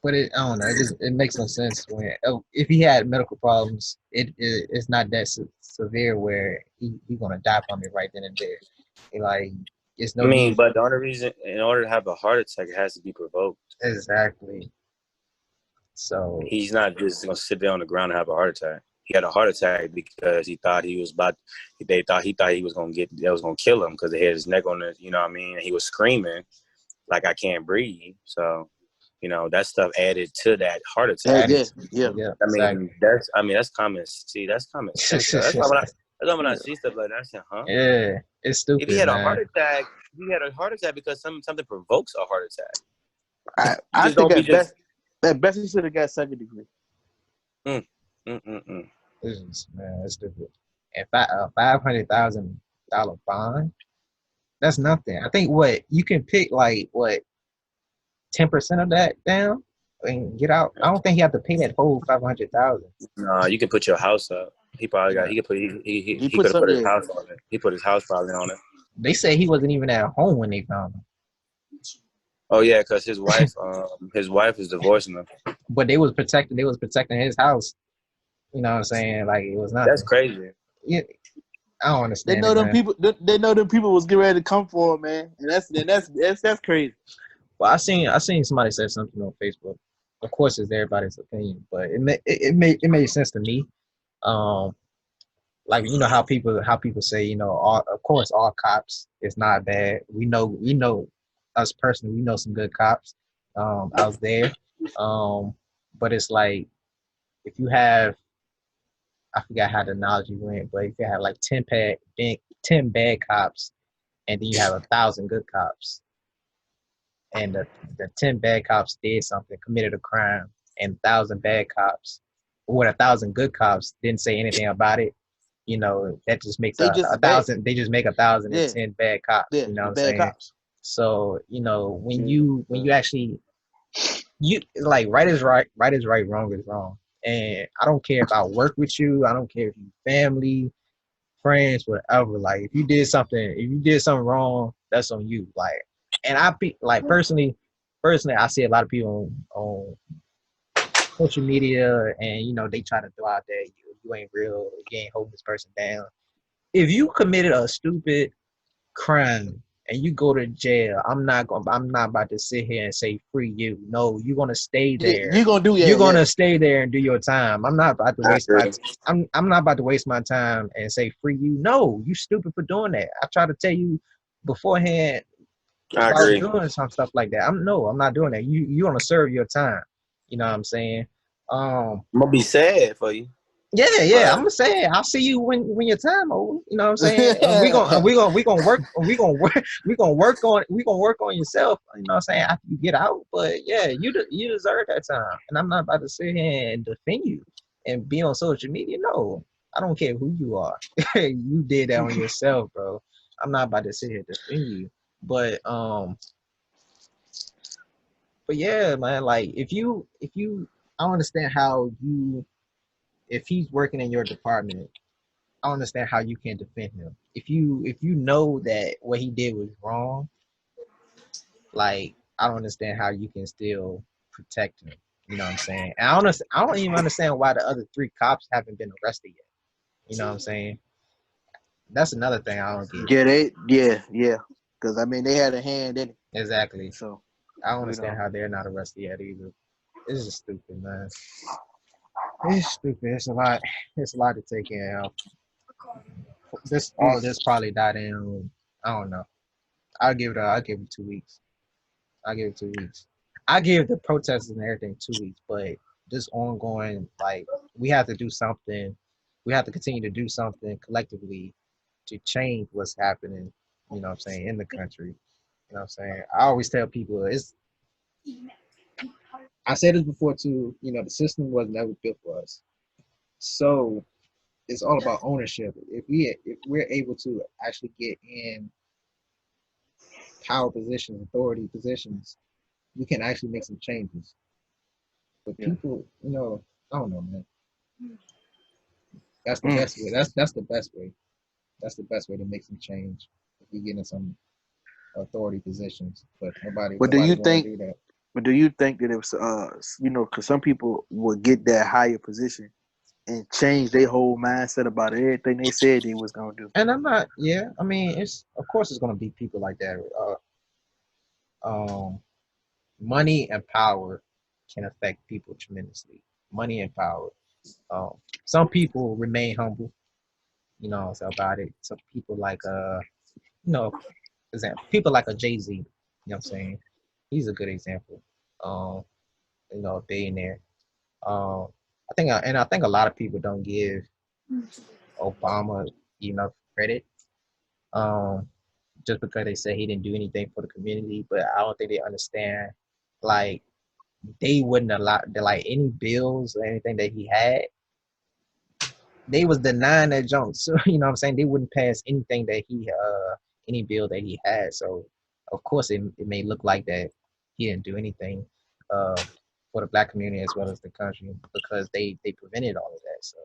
but I don't know. It makes no sense when if he had medical problems, it's not that severe where he's gonna die from it right then and there. Like it's no I mean, need. but the only reason, in order to have a heart attack, it has to be provoked. Exactly. So He's not just gonna sit there on the ground and have a heart attack. He had a heart attack because he thought he was about. They thought he was gonna get. That was gonna kill him because they had his neck on the. You know what I mean? And he was screaming like, "I can't breathe." So, you know, that stuff added to that heart attack. Yeah. exactly. That's common. See, that's common sense. That's why when I see stuff like that, I say, "Huh?" Yeah, it's stupid. If he had man. a heart attack, because something provokes a heart attack. I think at best he should have got second degree. It's stupid. And $500,000 fine, that's nothing. I think what you can pick 10% of that down and get out. I don't think he have to pay that whole $500,000. No, you can put your house up. He probably got. He could put. He could have put his house on it. He put his house probably on it. They say he wasn't even at home when they found him. Oh yeah, because his wife is divorcing him. But they was protecting his house. You know what I'm saying? Like it was nothing. That's crazy. Yeah, I don't understand. They know them people. They know them people was getting ready to come for him, man. And that's crazy. Well, I seen somebody say something on Facebook. Of course, it's everybody's opinion, but it made sense to me. Like you know how people say, you know, of course all cops is not bad. We know us personally, we know some good cops out there. But it's like if you have, I forgot how the analogy went, but if you have like 10 bad cops and then you have 1,000 good cops, and the 10 bad cops did something, committed a crime, and 1,000 bad cops, or 1,000 good cops didn't say anything about it, you know, that just makes a 1,000. They just make 1,010 bad cops. Yeah, you know what I'm saying? Cops. So you know when you actually like right is right, wrong is wrong, and I don't care if I work with you, I don't care if you family, friends, whatever. Like if you did something wrong, that's on you. Like, and I be like personally, I see a lot of people on social media, and you know they try to throw out that you ain't real, you ain't holding this person down. If you committed a stupid crime and you go to jail, I'm not about to sit here and say free you. No, you're gonna stay there. You're gonna stay there and do your time. I'm not about to waste my I'm not about to waste my time and say free you. No, you stupid for doing that. I try to tell you beforehand about doing some stuff like that. I'm not doing that. You're gonna serve your time. You know what I'm saying? I'm gonna be sad for you. Yeah. I'm gonna say I'll see you when your time over. You know what I'm saying? we gonna work on yourself. You know what I'm saying? After you get out, but yeah, you deserve that time. And I'm not about to sit here and defend you and be on social media. No, I don't care who you are. You did that on yourself, bro. I'm not about to sit here and defend you. But yeah, man. Like if you, I don't understand how you. If he's working in your department, I don't understand how you can't defend him. If you know that what he did was wrong, like I don't understand how you can still protect him. You know what I'm saying? And I don't even understand why the other 3 cops haven't been arrested yet. You know what I'm saying? That's another thing I don't get. Yeah. Because I mean they had a hand in it. Exactly. So I don't understand how they're not arrested yet either. It's just stupid, man. It's stupid. It's a lot. It's a lot to take in. All of this probably died in. I don't know. I'll give it 2 weeks. I give the protesters and everything 2 weeks, but just ongoing, like we have to do something. We have to continue to do something collectively to change what's happening. You know what I'm saying, in the country. You know what I'm saying. I always tell people I said this before too. You know, the system was never built for us. So it's all about ownership. If we're able to actually get in power positions, authority positions, we can actually make some changes. But people, you know, I don't know, man. That's the best way. That's the best way. That's the best way to make some change. If you get in some authority positions, but nobody But do you want to think? do that. But do you think that if because some people will get that higher position and change their whole mindset about everything they said they was gonna do? And I'm not. Yeah, I mean, it's of course it's gonna be people like that. Money and power can affect people tremendously. Money and power. Some people remain humble, about it. Some people like people like a Jay-Z, you know what I'm saying? He's a good example. A billionaire. I think a lot of people don't give Obama enough credit. Just because they say he didn't do anything for the community, but I don't think they understand like they wouldn't allow like any bills or anything that he had. They was denying that junk. So you know what I'm saying? They wouldn't pass anything that he any bill that he had. So of course it may look like that he didn't do anything for the black community as well as the country because they prevented all of that. So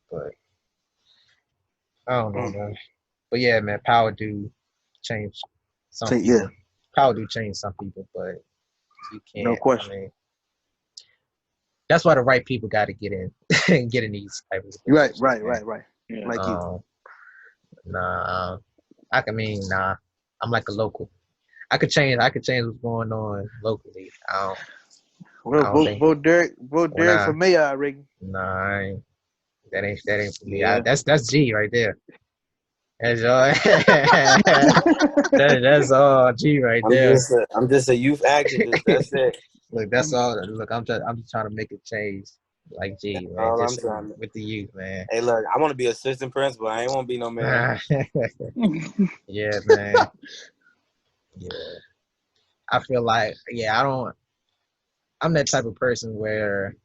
but I don't know, man. But yeah, man, power do change some people. Yeah. Power do change some people, but you can't. No question. I mean, that's why the right people got to get in these type of Right. Yeah. Like you. Nah, I'm like a local. I could change what's going on locally. Vote Derek for mayor, I reckon. Nah, that ain't for me. Yeah. That's G right there. That's all. That's all G right there. I'm just a youth activist. That's it. Look, that's all. Look, I'm just trying to make a change. Like G, man, All just I'm trying to. with the youth, man. Hey, look, I want to be assistant principal. I ain't want to be no man. Yeah, man. Yeah, I feel like I'm that type of person where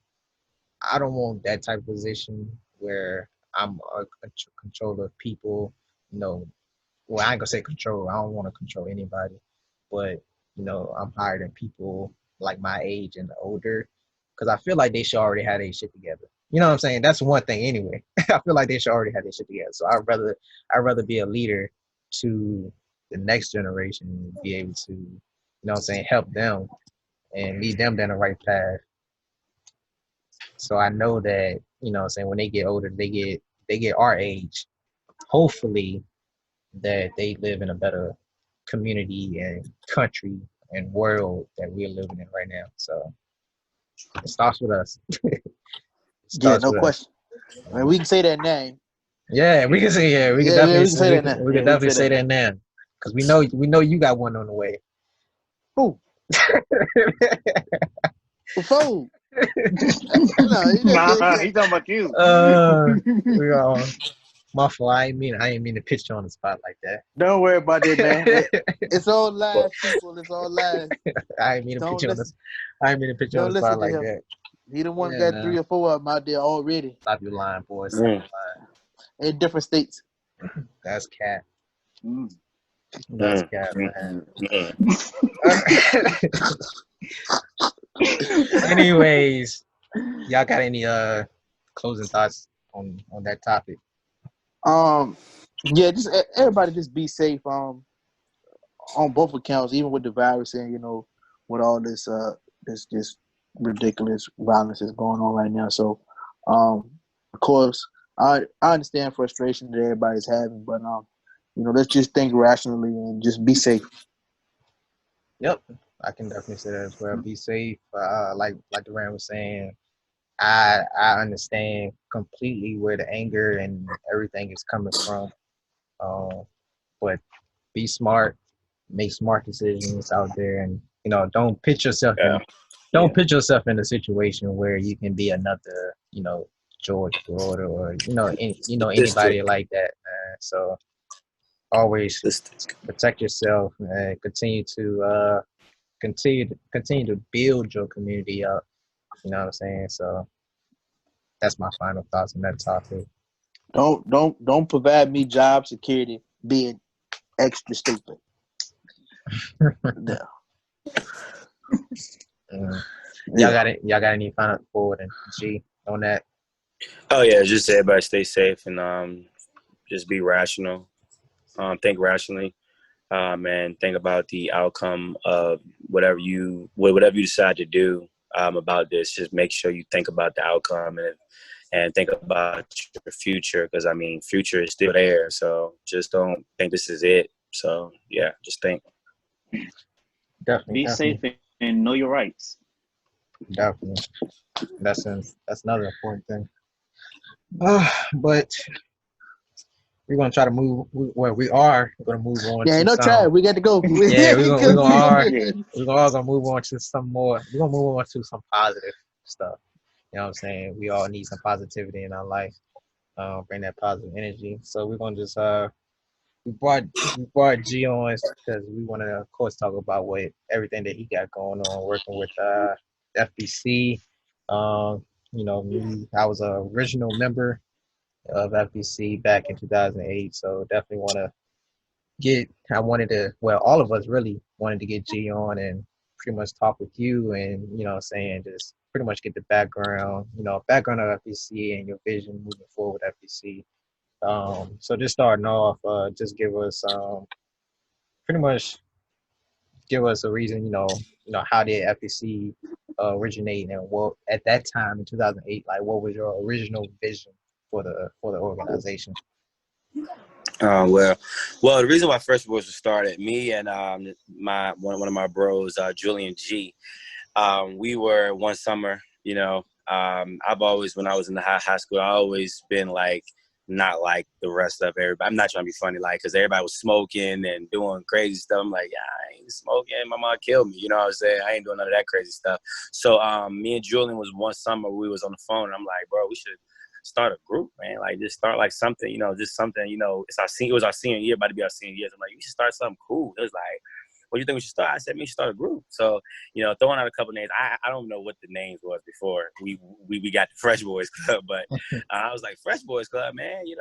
I don't want that type of position where I'm a controller of people. Well, I ain't gonna say control. I don't want to control anybody, but I'm higher than people like my age and older, because I feel like they should already have their shit together. You know what I'm saying? That's one thing anyway. I feel like they should already have their shit together. So I'd rather be a leader to the next generation and be able to, help them and lead them down the right path. So I know that, when they get older, they get our age. Hopefully that they live in a better community and country and world that we're living in right now. So it starts with us. Yeah, no question. I mean, we can say that name. Yeah, we can say we can definitely say that now. Because we know you got one on the way. Who? Fool. Nah, he's talking about you. My fault. I ain't mean to pitch you on the spot like that. Don't worry about that, man. It's all live, people. It's all live. I ain't mean to pitch you on the spot like that. He the one got 3 or 4 of them out there already. Stop your lying, boys. Stop your lying. In different states. That's cat. That's cat, man. Anyways, y'all got any closing thoughts on that topic? Yeah, just everybody just be safe on both accounts, even with the virus and with all this this ridiculous violence that's going on right now. So of course I understand frustration that everybody's having, but let's just think rationally and just be safe. Yep, I can definitely say that as well. Be safe. Like Durand was saying, I understand completely where the anger and everything is coming from. But be smart, make smart decisions out there, and don't put yourself in a situation where you can be another George Floyd or anybody like that, man. So always protect yourself and continue to build your community up. You know what I'm saying? So that's my final thoughts on that topic. Don't provide me job security being extra stupid. No. Y'all got any final Ford and G on that? Oh yeah, just everybody stay safe and just be rational. Think rationally. And think about the outcome of whatever you decide to do about this. Just make sure you think about the outcome and think about your future, because I mean, future is still there. So just don't think this is it. So yeah, just think. Definitely. Be safe and know your rights. Definitely. That's another important thing. But we're gonna try to move. We are gonna move on. Yeah, to ain't no some, try. We got to go. Yeah, we're all gonna move on to some more. We're gonna move on to some positive stuff. You know what I'm saying? We all need some positivity in our life. Bring that positive energy. So we're gonna just we brought G on because we want to, of course, talk about everything that he got going on, working with FBC. You know, I was an original member of FBC back in 2008, so definitely all of us really wanted to get G on and pretty much talk with you and, you know what I'm saying, just pretty much get the background of FBC and your vision moving forward with FBC. So just starting off, just give us pretty much give us a reason, how did FBC originate, and what at that time in 2008, like what was your original vision for the organization? Well, the reason why Fresh Boyz was started, me and one of my bros, Julian G. We were one summer. I've always, when I was in the high school, I always been like not like the rest of everybody. I'm not trying to be funny, like, because everybody was smoking and doing crazy stuff. I'm like, yeah, I ain't smoking. My mom killed me. You know what I'm saying? I ain't doing none of that crazy stuff. So me and Julian was one summer, we was on the phone, and I'm like, bro, we should start a group, man. Like, just start like something, just something, it was our senior year, about to be our senior year. So I'm like, you should start something cool. It was like, what do you think we should start? I said, we should start a group. So, throwing out a couple names. I don't know what the names was before we got the Fresh Boyz Club, but I was like, Fresh Boyz Club, man, It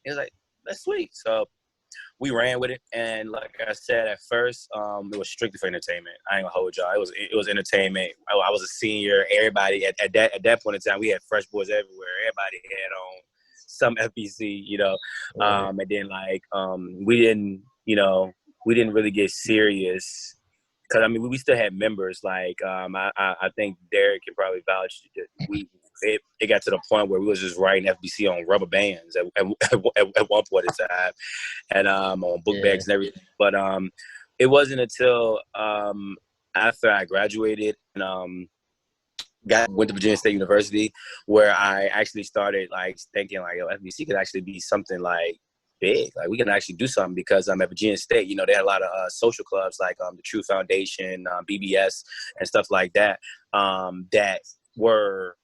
was like, that's sweet. So we ran with it, and like I said, at first, it was strictly for entertainment. I ain't gonna hold y'all. It was entertainment. I was a senior. Everybody at that point in time, we had Fresh Boyz everywhere. Everybody had on some FBC, and then like we didn't really get serious, because I mean we still had members. Like I think Derek can probably vouch that it got to the point where we was just writing FBC on rubber bands at one point in time, and on book bags and everything. But it wasn't until after I graduated and went to Virginia State University where I actually started like thinking like, FBC could actually be something like big. Like, we can actually do something, because at Virginia State, they had a lot of social clubs like the True Foundation, BBS, and stuff like that. That were,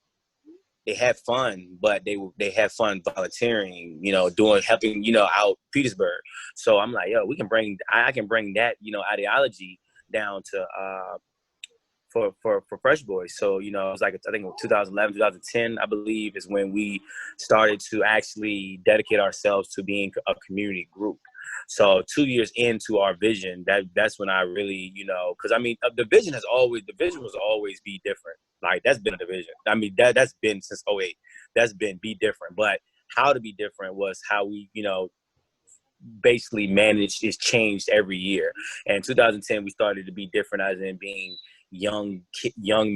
they had fun, but they had fun volunteering, helping, out Petersburg. So I'm like, we can I can bring that, ideology down to for Fresh Boyz. So, it was like, I think 2011, 2010, I believe, is when we started to actually dedicate ourselves to being a community group. So 2 years into our vision, that's when I really, because I mean, the vision was always be different. Like, that's been a division. I mean, that's been since 2008. That's been be different. But how to be different was how we, basically managed is changed every year. And in 2010, we started to be different, as in being young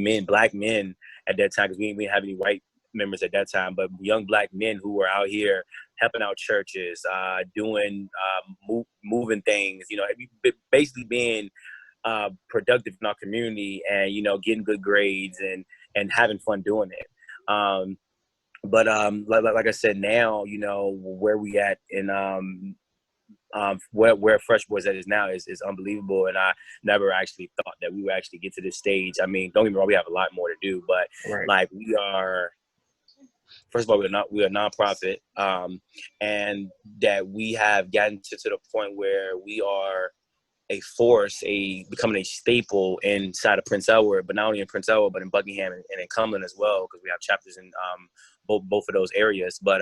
men, black men at that time, because we didn't have any white members at that time, but young black men who were out here helping out churches, doing moving things, basically being productive in our community, and getting good grades and having fun doing it. But like I said, now where we at in where Fresh Boyz is now is unbelievable, and I never actually thought that we would actually get to this stage. I mean, don't get me wrong, we have a lot more to do, but like, we are, first of all, we're a nonprofit, and that we have gotten to the point where we are a force, becoming a staple inside of Prince Edward, but not only in Prince Edward, but in Buckingham and in Cumberland as well, because we have chapters in both of those areas. But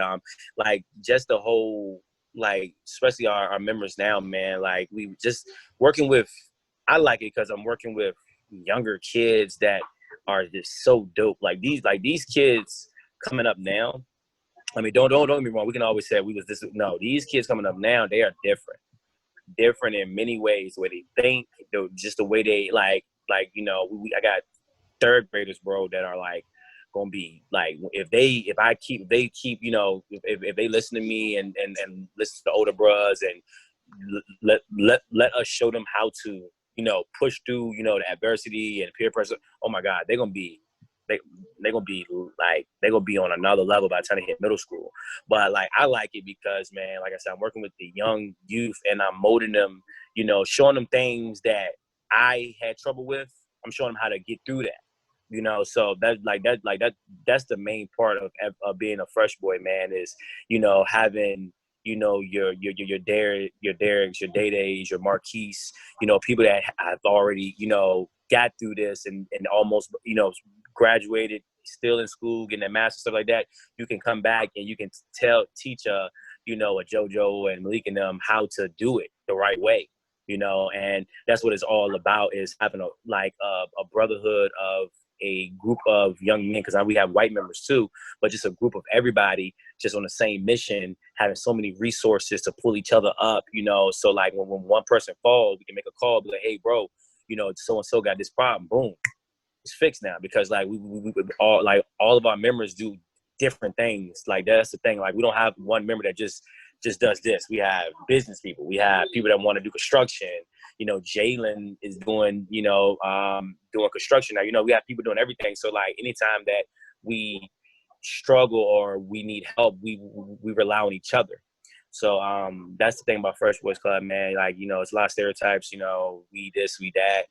like, just the whole, like, especially our members now, man, like, we just working with, I like it because I'm working with younger kids that are just so dope. Like these kids coming up now. I mean, don't get me wrong. We can always say we was this. No, these kids coming up now, they are different in many ways. The way they think, just the way they like I got third graders, bro, that are like gonna be like if they keep if they listen to me and listen to the older bros and let us show them how to push through the adversity and peer pressure. Oh my God, they're gonna be on another level by the time they hit middle school. But like I like it because, man, like I said, I'm working with the young youth and I'm molding them, showing them things that I had trouble with. I'm showing them how to get through that. So that's the main part of being a fresh boy, man, is having your Derricks, your Day-Days, your Marquise, people that have already got through this and almost graduated, still in school, getting a master's, stuff like that. You can come back and you can teach a JoJo and Malik and them how to do it the right way. And that's what it's all about, is having a brotherhood of a group of young men, because we have white members too, but just a group of everybody just on the same mission, having so many resources to pull each other up, so like when one person falls, we can make a call, be like, hey bro, so-and-so got this problem, boom, it's fixed now, because like we all of our members do different things. Like that's the thing, like we don't have one member that just does this. We have business people, we have people that want to do construction. Jalen is doing doing construction now. We have people doing everything. So like anytime that we struggle or we need help, we rely on each other. So that's the thing about Fresh Boyz Club, man. Like, it's a lot of stereotypes, we this, we that.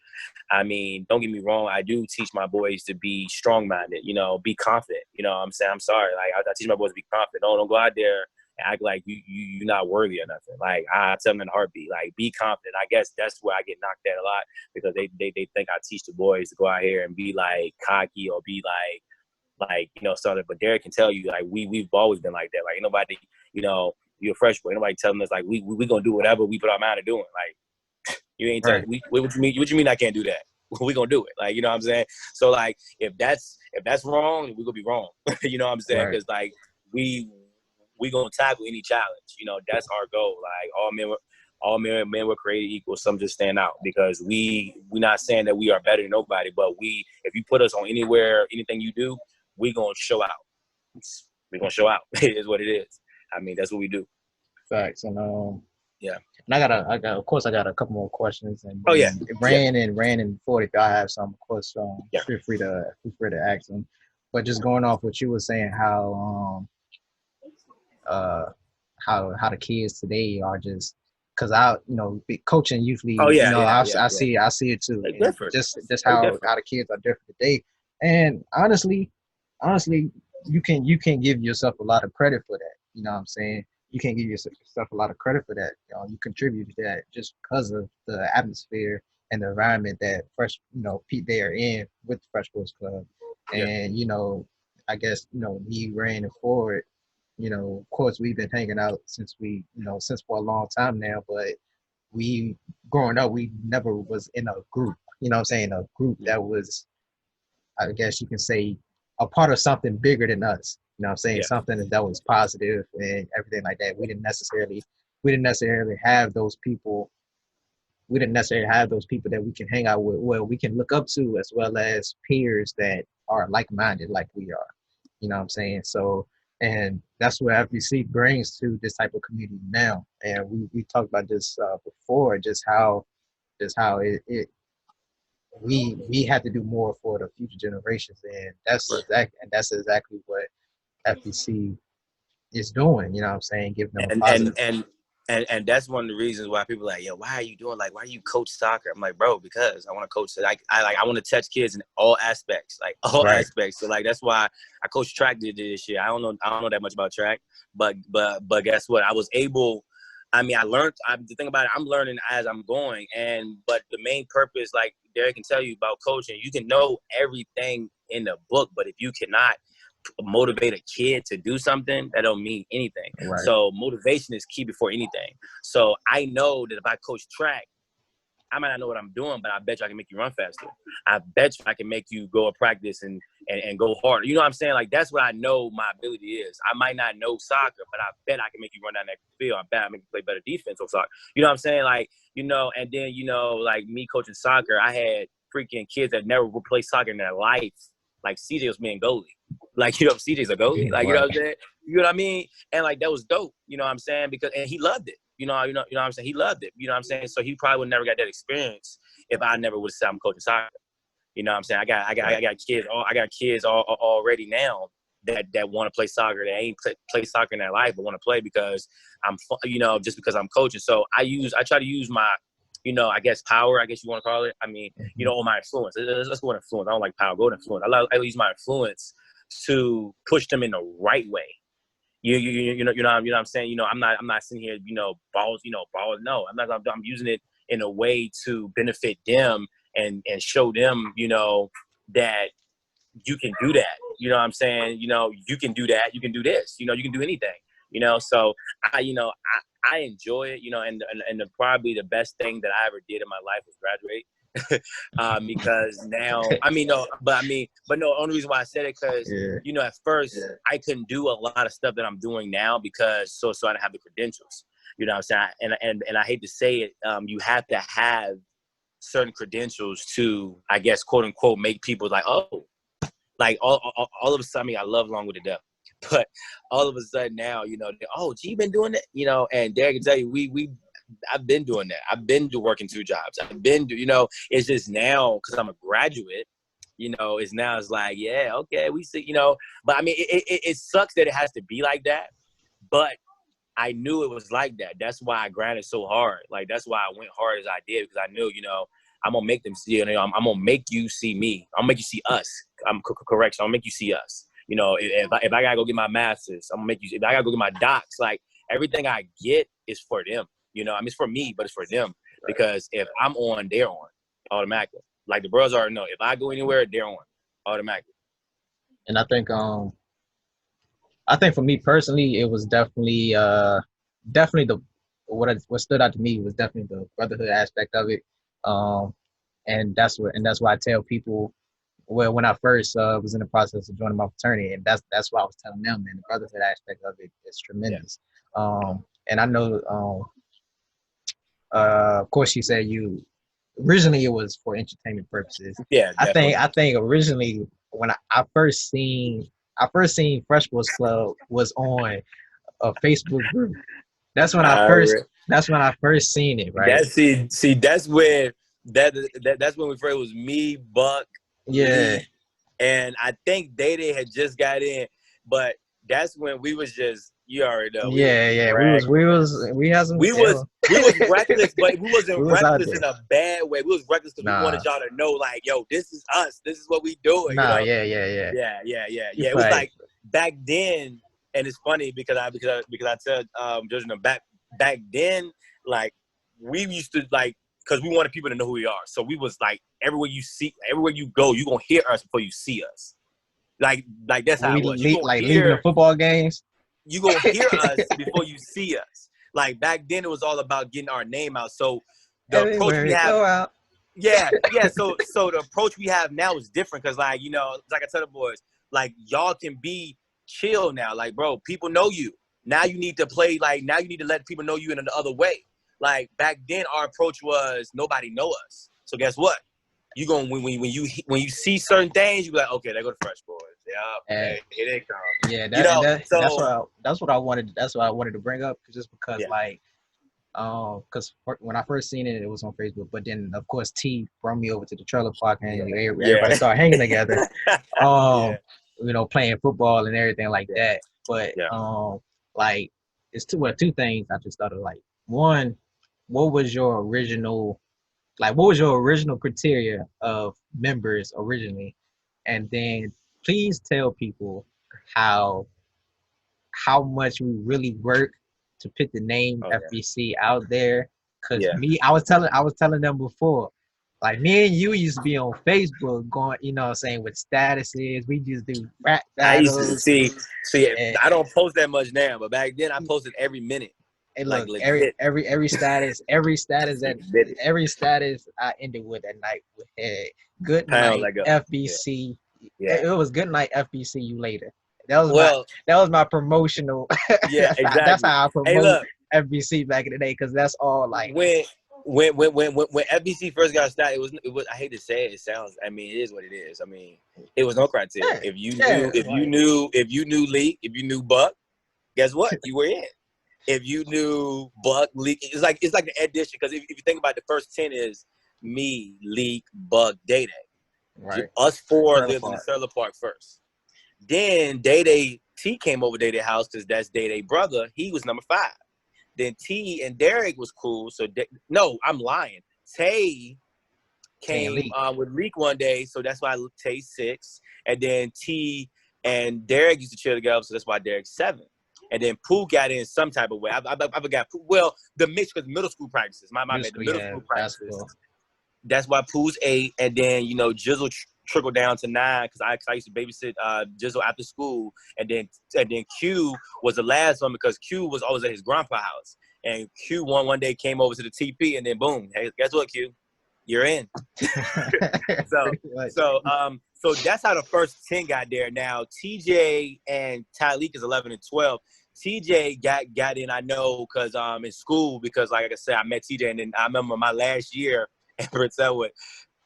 I mean, don't get me wrong, I do teach my boys to be strong-minded, be confident. I'm saying, I'm sorry. Like, I teach my boys to be confident. Don't go out there and act like you're not worthy or nothing. Like, I tell them in a heartbeat, like, be confident. I guess that's where I get knocked at a lot, because they think I teach the boys to go out here and be, like, cocky or be, like something. But Derek can tell you, like, we've always been like that. Like, ain't nobody, you're a fresh boy. Nobody telling us like we gonna do whatever we put our mind to doing. Like, you ain't telling me what you mean. What you mean I can't do that? We gonna do it. Like, what I'm saying. So like if that's wrong, we gonna be wrong. You know what I'm saying? Because like we gonna tackle any challenge. That's our goal. Like all men were created equal. Some just stand out, because we not saying that we are better than nobody, but if you put us on anywhere, anything you do, we gonna show out. We gonna show out. It is what it is. I mean, that's what we do. Facts. And yeah. And I got a couple more questions. And Rand and Ford, if y'all have some, of course, feel free to ask them. But just going off what you were saying, how the kids today are just, because coaching usually, I see it too. Just how the kids are different today. And honestly, you can give yourself a lot of credit for that. You know what I'm saying? You can't give yourself a lot of credit for that. You contribute to that just because of the atmosphere and the environment that they are in with the Fresh Boyz Club. And, I guess, me, Rand, and Ford, of course, we've been hanging out since for a long time now, but growing up, we never was in a group, a group that was, I guess you can say, a part of something bigger than us. Something that was positive and everything like that. We didn't necessarily have those people. We didn't necessarily have those people that we can hang out with, where we can look up to, as well as peers that are like-minded like we are. You know what I'm saying? So, and that's what FBC brings to this type of community now. And we talked about this before, just how we have to do more for the future generations, and that's exactly what FBC is doing. You know what I'm saying? Giving them a positive. And that's one of the reasons why people are like, yo, why are you doing, like, why do you coach soccer? I'm like, bro, because I want to coach. I want to touch kids in all aspects, aspects. So like, that's why I coach track this year. I don't know that much about track, but guess what? I was able. I mean, I learned. The thing about it, I'm learning as I'm going. But the main purpose, like Derek can tell you about coaching, you can know everything in the book, but if you cannot motivate a kid to do something, that don't mean anything. So motivation is key before anything. So I know that if I coach track, I might not know what I'm doing, but I bet you I can make you run faster. I bet you I can make you go to practice and go harder. You know what I'm saying? Like, that's what I know my ability is. I might not know soccer, but I bet I can make you run down that field. I bet I can make you play better defense on soccer. You know what I'm saying? Like, you know, and then, you know, like me coaching soccer, I had freaking kids that never would play soccer in their life. Like, CJ was being goalie. Like, you know, CJ's a goalie. Like, you know what I'm saying? You know what I mean? And, like, that was dope. You know what I'm saying? And he loved it. You know what I'm saying? He loved it. You know what I'm saying? So he probably would never got that experience if I never would have said I'm coaching soccer. You know what I'm saying? I got kids already now that want to play soccer. They ain't play soccer in their life, but want to play because just because I'm coaching. So I try to use my, you know, I guess power, I guess you want to call it. I mean, you know, my influence. Let's go with influence. I don't like power. Go with influence. I use my influence to push them in the right way. You know what I'm saying? You know, I'm not sitting here, you know, balls. No, I'm using it in a way to benefit them and show them, you know, that you can do that. You know what I'm saying? You know, you can do that. You can do this. You know, you can do anything. You know, so I enjoy it. You know, and probably the best thing that I ever did in my life was graduate. Because now, but no, only reason why I said it because, you know, at first I couldn't do a lot of stuff that I'm doing now because so I didn't have the credentials, you know what I'm saying? And I hate to say it, you have to have certain credentials to, I guess, quote unquote, make people like, oh, like all of a sudden, I love Long with the Devil. But all of a sudden now, you know, oh, G been doing it, you know, and Derek can tell you, I've been doing that. I've been working 2 jobs. You know, it's just now because I'm a graduate, you know, it's like, yeah, okay, we see, you know, but I mean, it sucks that it has to be like that, but I knew it was like that. That's why I grinded so hard. Like, that's why I went hard as I did because I knew, you know, I'm going to make them see it. You know, I'm going to make you see me. I'm going to make you see us. I'm correct. So I'm going to make you see us. You know, if I got to go get my master's, I'm going to make you, if I got to go get my docs, like everything I get is for them. You know, I mean, it's for me, but it's for them. Because if I'm on, they're on automatically. Like the bros already know. If I go anywhere, they're on automatically. And I think for me personally, it was definitely what stood out to me was definitely the brotherhood aspect of it. And that's why I tell people, well, when I first was in the process of joining my fraternity, and that's why I was telling them, man, the brotherhood aspect of it is tremendous. Yeah. And I know, of course, you said originally it was for entertainment purposes. Yeah, definitely. I think originally when I first seen Fresh Boyz Club was on a Facebook group. That's when I first seen it, right? That's when we first, it was me, Buck, Lee, and I think Day had just got in, but that's when we was just, you already know. We was reckless, but we wasn't reckless in a bad way. We was reckless because we wanted y'all to know, like, yo, this is us. This is what we doing. Yeah. Yeah. It was like back then, and it's funny because I tell Judge back then, like we used to like, because we wanted people to know who we are. So we was like, everywhere you go, you gonna hear us before you see us. Like that's how it was. Leaving the football games. You gonna hear us before you see us. Like back then, it was all about getting our name out. So the approach we have, So the approach we have now is different because, like, you know, like I tell the boys, like y'all can be chill now. Like, bro, people know you now. You need to play. Like now, you need to let people know you in another way. Like back then, our approach was nobody know us. So guess what? You gonna when you see certain things, you be like, okay, they go to Fresh Boyz. Yeah, hey, here they come. Yeah, that's what I wanted. That's what I wanted to bring up, because like, because when I first seen it, it was on Facebook. But then of course T brought me over to the trailer park, and everybody started hanging together. You know, playing football and everything like that. But like it's two things I just thought of. Like, one, what was your original criteria of members originally? And then please tell people how much we really work to put the name FBC out there. Cause I was telling them before, like me and you used to be on Facebook going, you know what I'm saying, with statuses. We just do rap battles. I used to see, I don't post that much now, but back then I posted every minute. Hey, Like look, legit. every status Did it. every status I ended with that night with hey, good Pound night like a FBC. yeah. It was good night FBC you later. That Well, was my promotional. yeah, That's exactly. how I Hey, promote look, FBC back in the day because that's all like when when FBC first got started, it was I hate to say it, it sounds. I mean, it is what it is. I mean, it was no criteria. yeah, If you yeah, knew, if you knew Leak, if you knew Buck, guess what? You were in. If you knew Buck, Leak, it's like the addition. Because if you think about it, the first 10 is me, Leak, Buck, Day Day. right. Us four Trailer lived in the park. trailer park first. Then Day Day T came over Day Day house because that's Day Day brother. He was number 5. Then T and Derek was cool. So no, I'm lying. Tay came with Leak one day, so that's why Tay's 6. And then T and Derek used to chill together, so that's why Derek's 7. And then Pooh got in some type of way. I forgot. Well, the mix because middle school practices. My bad. The middle school practices. Basketball. That's why Pooh's 8. And then Jizzle trickled down to 9 because I used to babysit Jizzle after school. And then Q was the last one because Q was always at his grandpa's house. And Q one day came over to the TP, and then boom, hey, guess what, Q? You're in. So that's how the first 10 got there. Now TJ and Tyleek is 11 and 12. TJ got in, I know, because in school, because like I said, I met TJ, and then I remember my last year at Brentwood,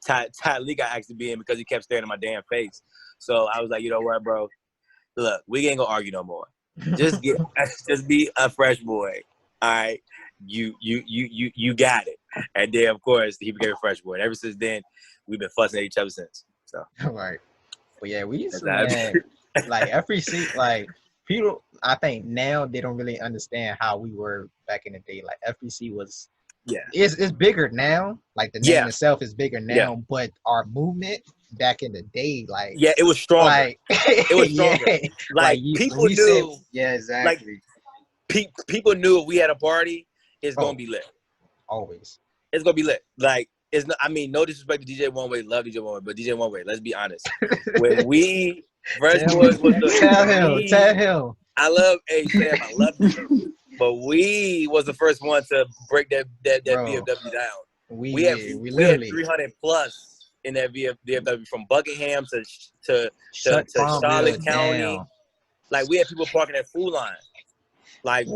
Tyleek got asked to be in because he kept staring at my damn face. So I was like, you know what, bro? Look, we ain't gonna argue no more. Just be a fresh boy. All right. You got it. And then of course he became a fresh boy. And ever since then, we've been fussing at each other since. So Right. But yeah, we used to man, like FBC, like people I think now they don't really understand how we were back in the day. Like FBC was it's bigger now. Like the name itself is bigger now, but our movement back in the day, like it was stronger. Like it was stronger. Like people knew exactly. Like people knew if we had a party, it's gonna be lit. Always. It's gonna be lit. Like it's not, I mean, no disrespect to DJ One Way, love DJ One Way, but DJ One Way, let's be honest. When we Fresh Boyz was the tell him. I love Sam, I love you. But we was the first one to break that VFW down. We had 300 plus in that VFW from Buckingham to Charlotte County. Down. Like we had people parking at Food Line. Like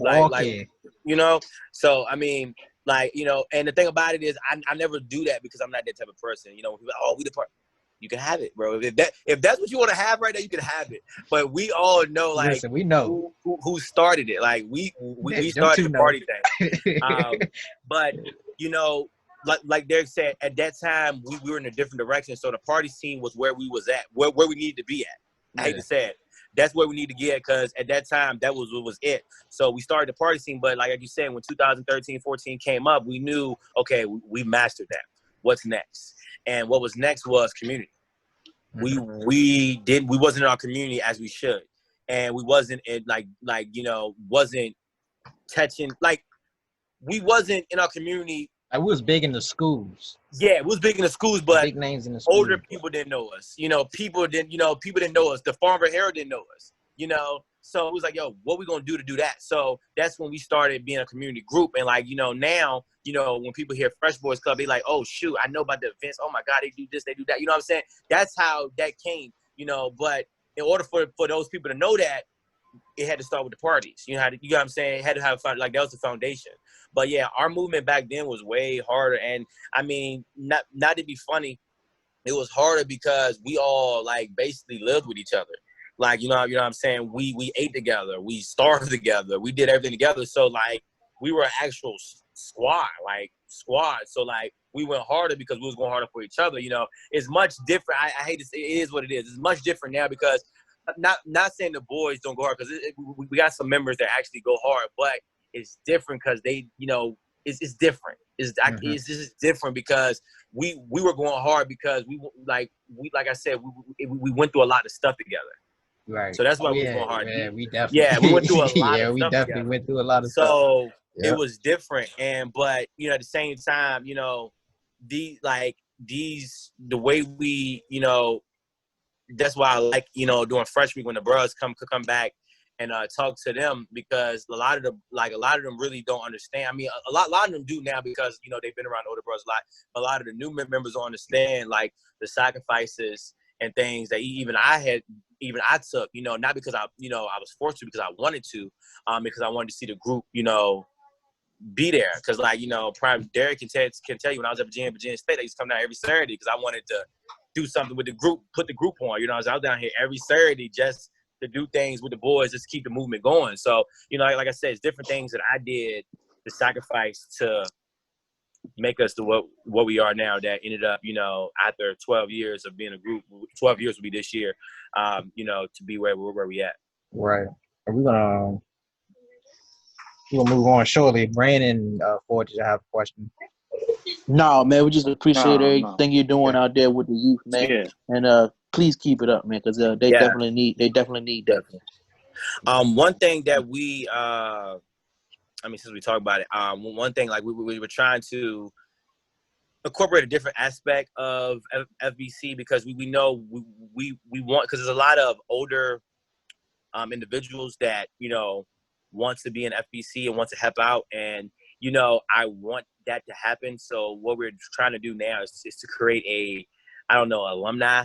so I mean, like, and the thing about it is I never do that because I'm not that type of person. People we the part. You can have it, bro. If that's what you want to have right there, you can have it. But we all know, like, listen, we know who started it. Like we started the party thing. But like Derek said, at that time we were in a different direction. So the party scene was where we was at, where we needed to be at. I hate to say it. That's where we need to get, because at that time, that was what was it. So we started the party scene, but like you said, when 2013, 14 came up, we knew, okay, we mastered that. What's next? And what was next was community. Mm-hmm. We wasn't in our community as we should. And we wasn't wasn't touching, like, we wasn't in our community. I was big in the schools. Yeah, it was big in the schools, but big names in the schools. Older people didn't know us. People didn't know us. The Farmville Herald didn't know us. So it was like, yo, what we gonna do to do that? So that's when we started being a community group. And like, now, when people hear Fresh Boyz Club, they like, oh shoot, I know about the events. Oh my God, they do this, they do that. You know what I'm saying? That's how that came. But in order for those people to know that, it had to start with the parties. You know what I'm saying? It had to have fun. Like, that was the foundation. But yeah, our movement back then was way harder. And I mean, not to be funny, it was harder because we all like basically lived with each other. Like, you know what I'm saying? We ate together, we starved together, we did everything together. So like, we were an actual squad. So like, we went harder because we was going harder for each other. It's much different. I hate to say it is what it is. It's much different now because not saying the boys don't go hard, because we got some members that actually go hard, but it's different because they, it's different. It's just different because we were going hard because we like I said, we went through a lot of stuff together. Right. So that's why we was going hard. Yeah, we definitely. Yeah, we went through a lot of stuff. We definitely together. Went through a lot of stuff. So it was different, but at the same time, the way we, that's why I like, during Fresh Week when the bros come back talk to them, because a lot of them really don't understand. I mean, a lot of them do now because, you know, they've been around older brothers a lot. But a lot of the new members don't understand, like, the sacrifices and things that even I took, you know, not because I was forced to, because I wanted to, because I wanted to see the group, you know, be there. Because, like, you know, Prime Derek can tell you, when I was at Virginia State, I used to come down every Saturday because I wanted to do something with the group, put the group on. You know, I was down here every Saturday just to do things with the boys, just keep the movement going. So, you know, like I said, it's different things that I did to sacrifice to make us to what we are now, that ended up, you know, after 12 years of being a group, 12 years will be this year, you know, to be where we at. Right. Are we gonna move on shortly. Brandon Ford, did you have a question? No, man, we just appreciate everything you're doing out there with the youth, man. Yeah. And please keep it up, man, because they definitely need that. One thing that we since we talked about it, one thing, like, we were trying to incorporate a different aspect of FBC, because we know we want, because there's a lot of older individuals that, you know, want to be in FBC and want to help out, and, you know, I want that to happen. So what we're trying to do now is to create a, I don't know, alumni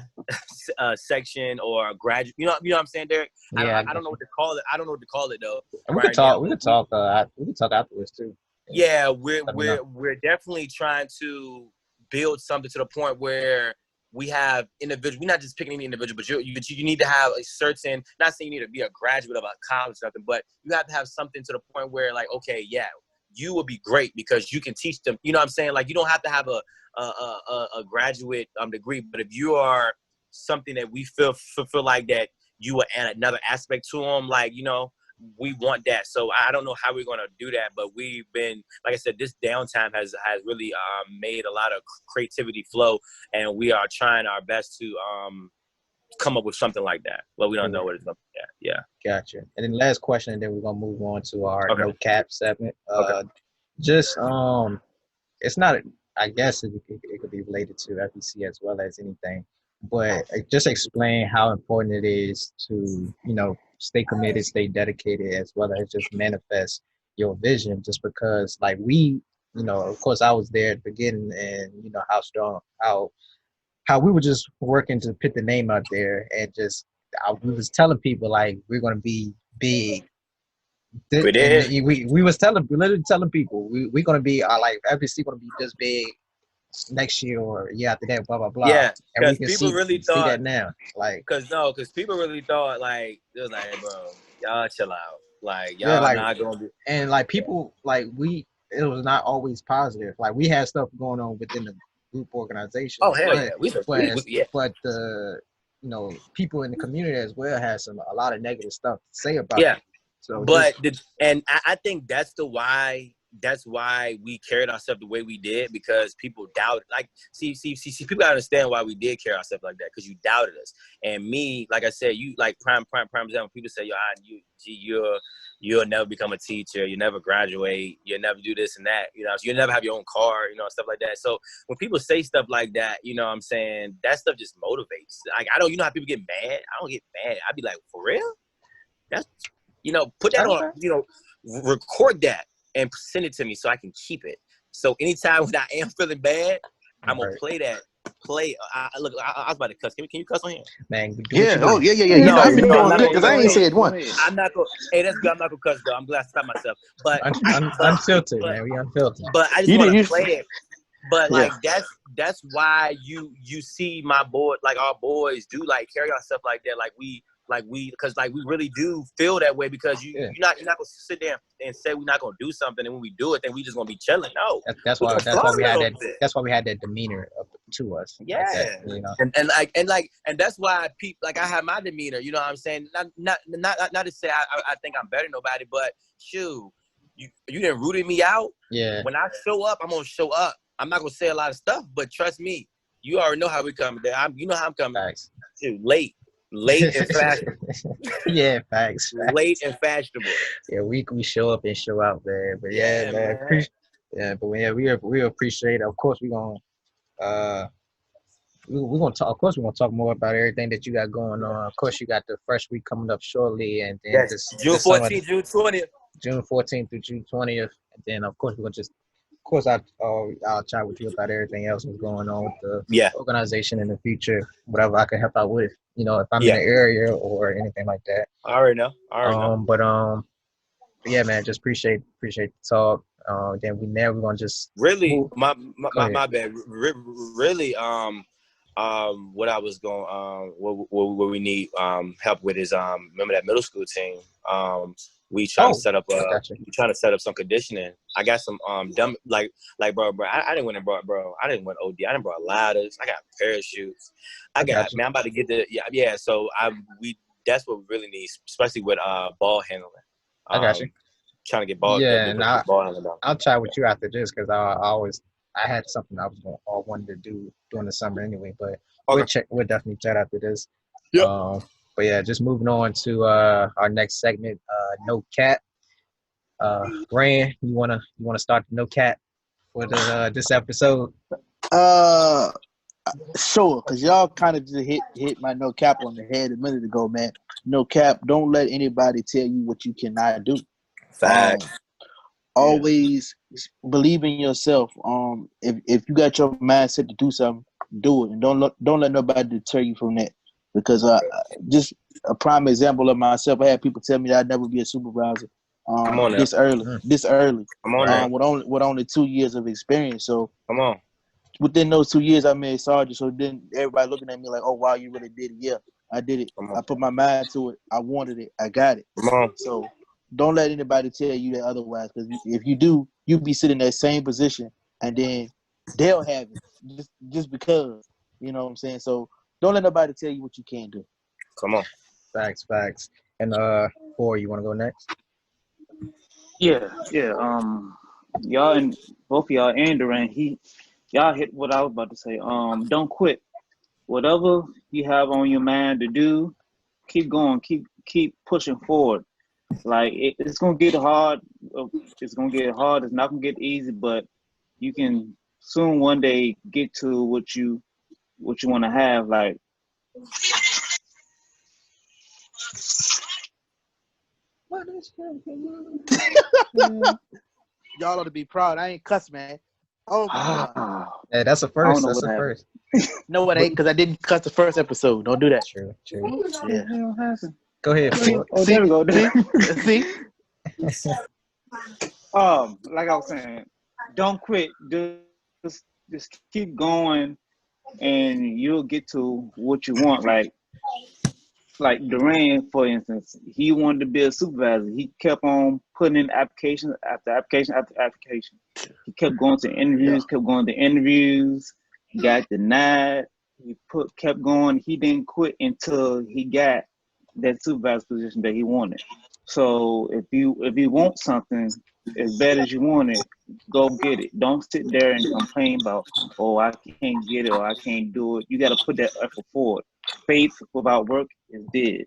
section or a graduate. You know what I'm saying, Derek? Yeah, I don't know what to call it. I don't know what to call it though. We could talk. We could talk afterwards too. Yeah, we're definitely trying to build something to the point where we have individuals. We're not just picking any individual, but you need to have a certain. Not saying you need to be a graduate of a college or something, but you have to have something to the point where, like, okay, yeah, you will be great because you can teach them. You know what I'm saying? Like, you don't have to have a graduate degree, but if you are something that we feel like that you are add another aspect to them, like, you know, we want that. So I don't know how we're going to do that, but we've been, like I said, this downtime has really made a lot of creativity flow, and we are trying our best to come up with something like that. Well, we don't know what it's going to be. Yeah. Gotcha. And then last question, and then we're gonna move on to our no cap segment. Just it's not. I guess it could be related to FEC as well as anything, but just explain how important it is to, you know, stay committed, stay dedicated, as well as just manifest your vision. Just because, like, we, you know, of course, I was there at the beginning, and you know how we were just working to put the name out there, and just we was telling people, like, we're gonna be big. We did. We was literally telling people we're gonna be like FBC gonna be this big next year or year after that, blah blah blah. Yeah, and we can people really see that now, like, because people really thought, like, it was like, bro, y'all chill out, like, y'all not gonna be. And like, people, like, it was not always positive. Like, we had stuff going on within the group organization. Oh hell yeah, but the, you know, people in the community as well had a lot of negative stuff to say about it. So, but I think that's why we carried ourselves the way we did, because people doubted. Like, see, people gotta understand why we did carry ourselves like that, because you doubted us. And me, like I said, you, like, prime example. People say, you'll never become a teacher, you never graduate, you'll never do this and that, you know, so you'll never have your own car, you know, stuff like that. So when people say stuff like that, you know what I'm saying, that stuff just motivates. Like, you know how people get mad? I don't get mad. I'd be like, for real? That's, you know, put that on, you know, record that and send it to me so I can keep it. So anytime when I am feeling bad, I'm gonna play that. I was about to cuss. Can you cuss on here? Man, yeah. Oh yeah. You know, I've been doing good because I ain't said one. I'm not gonna. Hey, that's good. I'm not gonna cuss though. I'm glad to stop myself. But unfiltered, man. We unfiltered. But I just want to play it. But like, that's why you see my boy, like, our boys do, like, carry ourselves like that. Because we really do feel that way, because you're not gonna sit there and say we're not gonna do something, and when we do it, then we just gonna be chilling. No, that's why we had that demeanor to us. Yeah, like that, you know? and that's why people, like, I have my demeanor. You know what I'm saying? Not to say I think I'm better than nobody, but shoot, you didn't rooted me out. Yeah. When I show up, I'm gonna show up. I'm not gonna say a lot of stuff, but trust me, you already know how we coming there. You know how I'm coming. Facts. Dude, late and fashionable. Yeah, facts. Late and fashionable. Yeah, we show up and show out, man. But man. We appreciate it. Of course, we're gonna we're gonna talk. Of course, we're gonna talk more about everything that you got going on. Of course, you got the Fresh Week coming up shortly, and then Yes, June 14th, June 20th. June 14th through June 20th, and then of course we're gonna just. Of course, I'll chat with you about everything else that's going on with the organization in the future. Whatever I can help out with, if I'm in the area or anything like that. I already know. But yeah, man, just appreciate the talk. Then we're gonna just really my bad. Really, what I was going what we need help with is remember that middle school team. We trying to set up some conditioning. I got some dumb like bro. I didn't win I didn't win OD. I didn't brought ladders. I got parachutes. I'm about to get So that's what we really need, especially with ball handling. I got you. Trying to get ball. Yeah, and I'll chat with you after this because I had something I wanted to do during the summer anyway. But we'll definitely chat after this. Yep. But yeah, just moving on to our next segment, No Cap. Rand, you wanna start the No Cap for this episode? Sure, because y'all kind of just hit my no cap on the head a minute ago, man. No cap. Don't let anybody tell you what you cannot do. Always believe in yourself. If you got your mindset to do something, do it, and don't let nobody deter you from that. Because just a prime example of myself, I had people tell me that I'd never be a supervisor. This early. Come on, with only 2 years of experience. So come on. Within those 2 years, I made sergeant. So then everybody looking at me like, "Oh wow, you really did it." Yeah, I did it. I put my mind to it. I wanted it. I got it. Come on. So don't let anybody tell you that otherwise. Because if you do, you'll be sitting in that same position, and then they'll have it just because. You know what I'm saying? So don't let nobody tell you what you can't do. Come on. Facts. And Ford, you want to go next? Yeah. Y'all and both of y'all and Durand, y'all hit what I was about to say. Don't quit. Whatever you have on your mind to do, keep going. Keep pushing forward. Like it's gonna get hard. It's gonna get hard. It's not gonna get easy, but you can soon one day get to what you want to have. Like. Y'all ought to be proud. I ain't cuss, man. Oh my God. Hey, that's a first. That's a first. No, it ain't, because I didn't cuss the first episode. Don't do that. True. Yeah. Go ahead, Ford. Oh, there we go. See? Like I was saying, don't quit. Just keep going, and you'll get to what you want. Like Durand, for instance, he wanted to be a supervisor. He kept on putting in application after application after application. He kept going to interviews, got denied. He kept going. He didn't quit until he got that supervisor position that he wanted. So if you want something as bad as you want it, go get it. Don't sit there and complain about, oh, I can't get it or I can't do it. You got to put that effort forward. Faith without work is dead.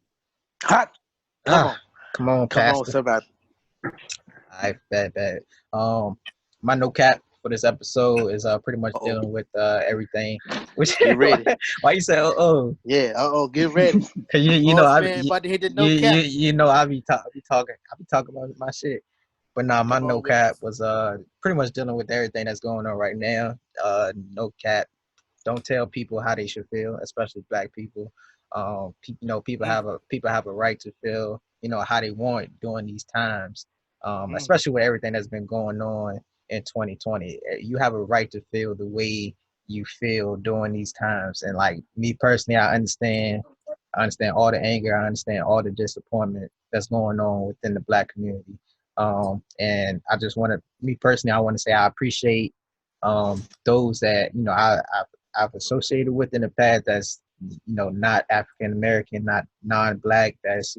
Hot. Come on, Pastor. Survivor. All right, bad. My no cap for this episode is pretty much dealing with everything. Get ready. Why you say oh? Yeah, get ready. Cause you know I about to hit the no cap. You know I be talking about my shit. But nah, my no cap was pretty much dealing with everything that's going on right now. No cap. Don't tell people how they should feel, especially Black people. People have a right to feel, how they want during these times. Especially with everything that's been going on in 2020. You have a right to feel the way you feel during these times. And like me personally, I understand all the anger, I understand all the disappointment that's going on within the Black community. And I just want to say I appreciate those that I've associated with in the past that's not African American, not non-Black, that's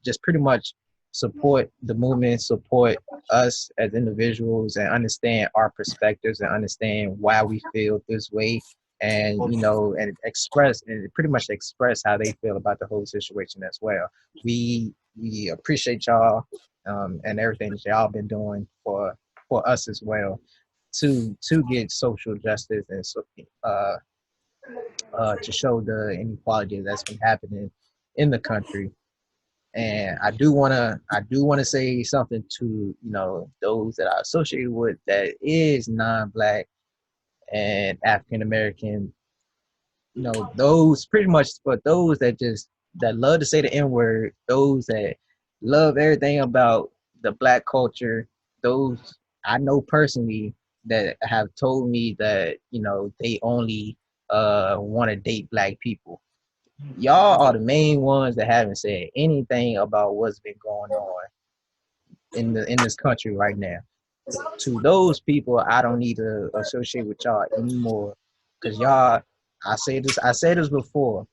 just pretty much support the movement, support us as individuals, and understand our perspectives and understand why we feel this way, and and pretty much express how they feel about the whole situation as well. We appreciate y'all and everything that y'all been doing for us as well to get social justice and to show the inequality that's been happening in the country. And I do wanna say something to those that I associated with that is non-black and African American. Those pretty much, but those that love to say the N word, those that love everything about the black culture, those I know personally that have told me that they only want to date black people. Y'all are the main ones that haven't said anything about what's been going on in this country right now. To those people, I don't need to associate with y'all anymore, because y'all. I said this before.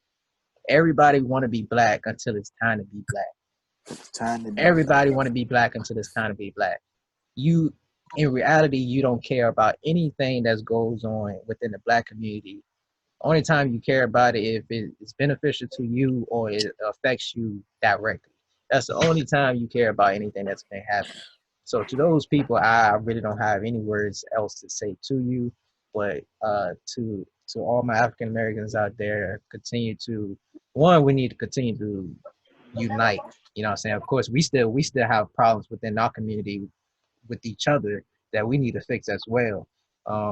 Everybody want to be black until it's time to be black. Everybody want to be black until it's time to be black. You, in reality, you don't care about anything that goes on within the black community. Only time you care about it if it's beneficial to you or it affects you directly. That's the only time you care about anything that's been happening. So to those people, I really don't have any words else to say to you, but to all my African Americans out there, we need to continue to unite. You know what I'm saying? Of course, we still have problems within our community with each other that we need to fix as well.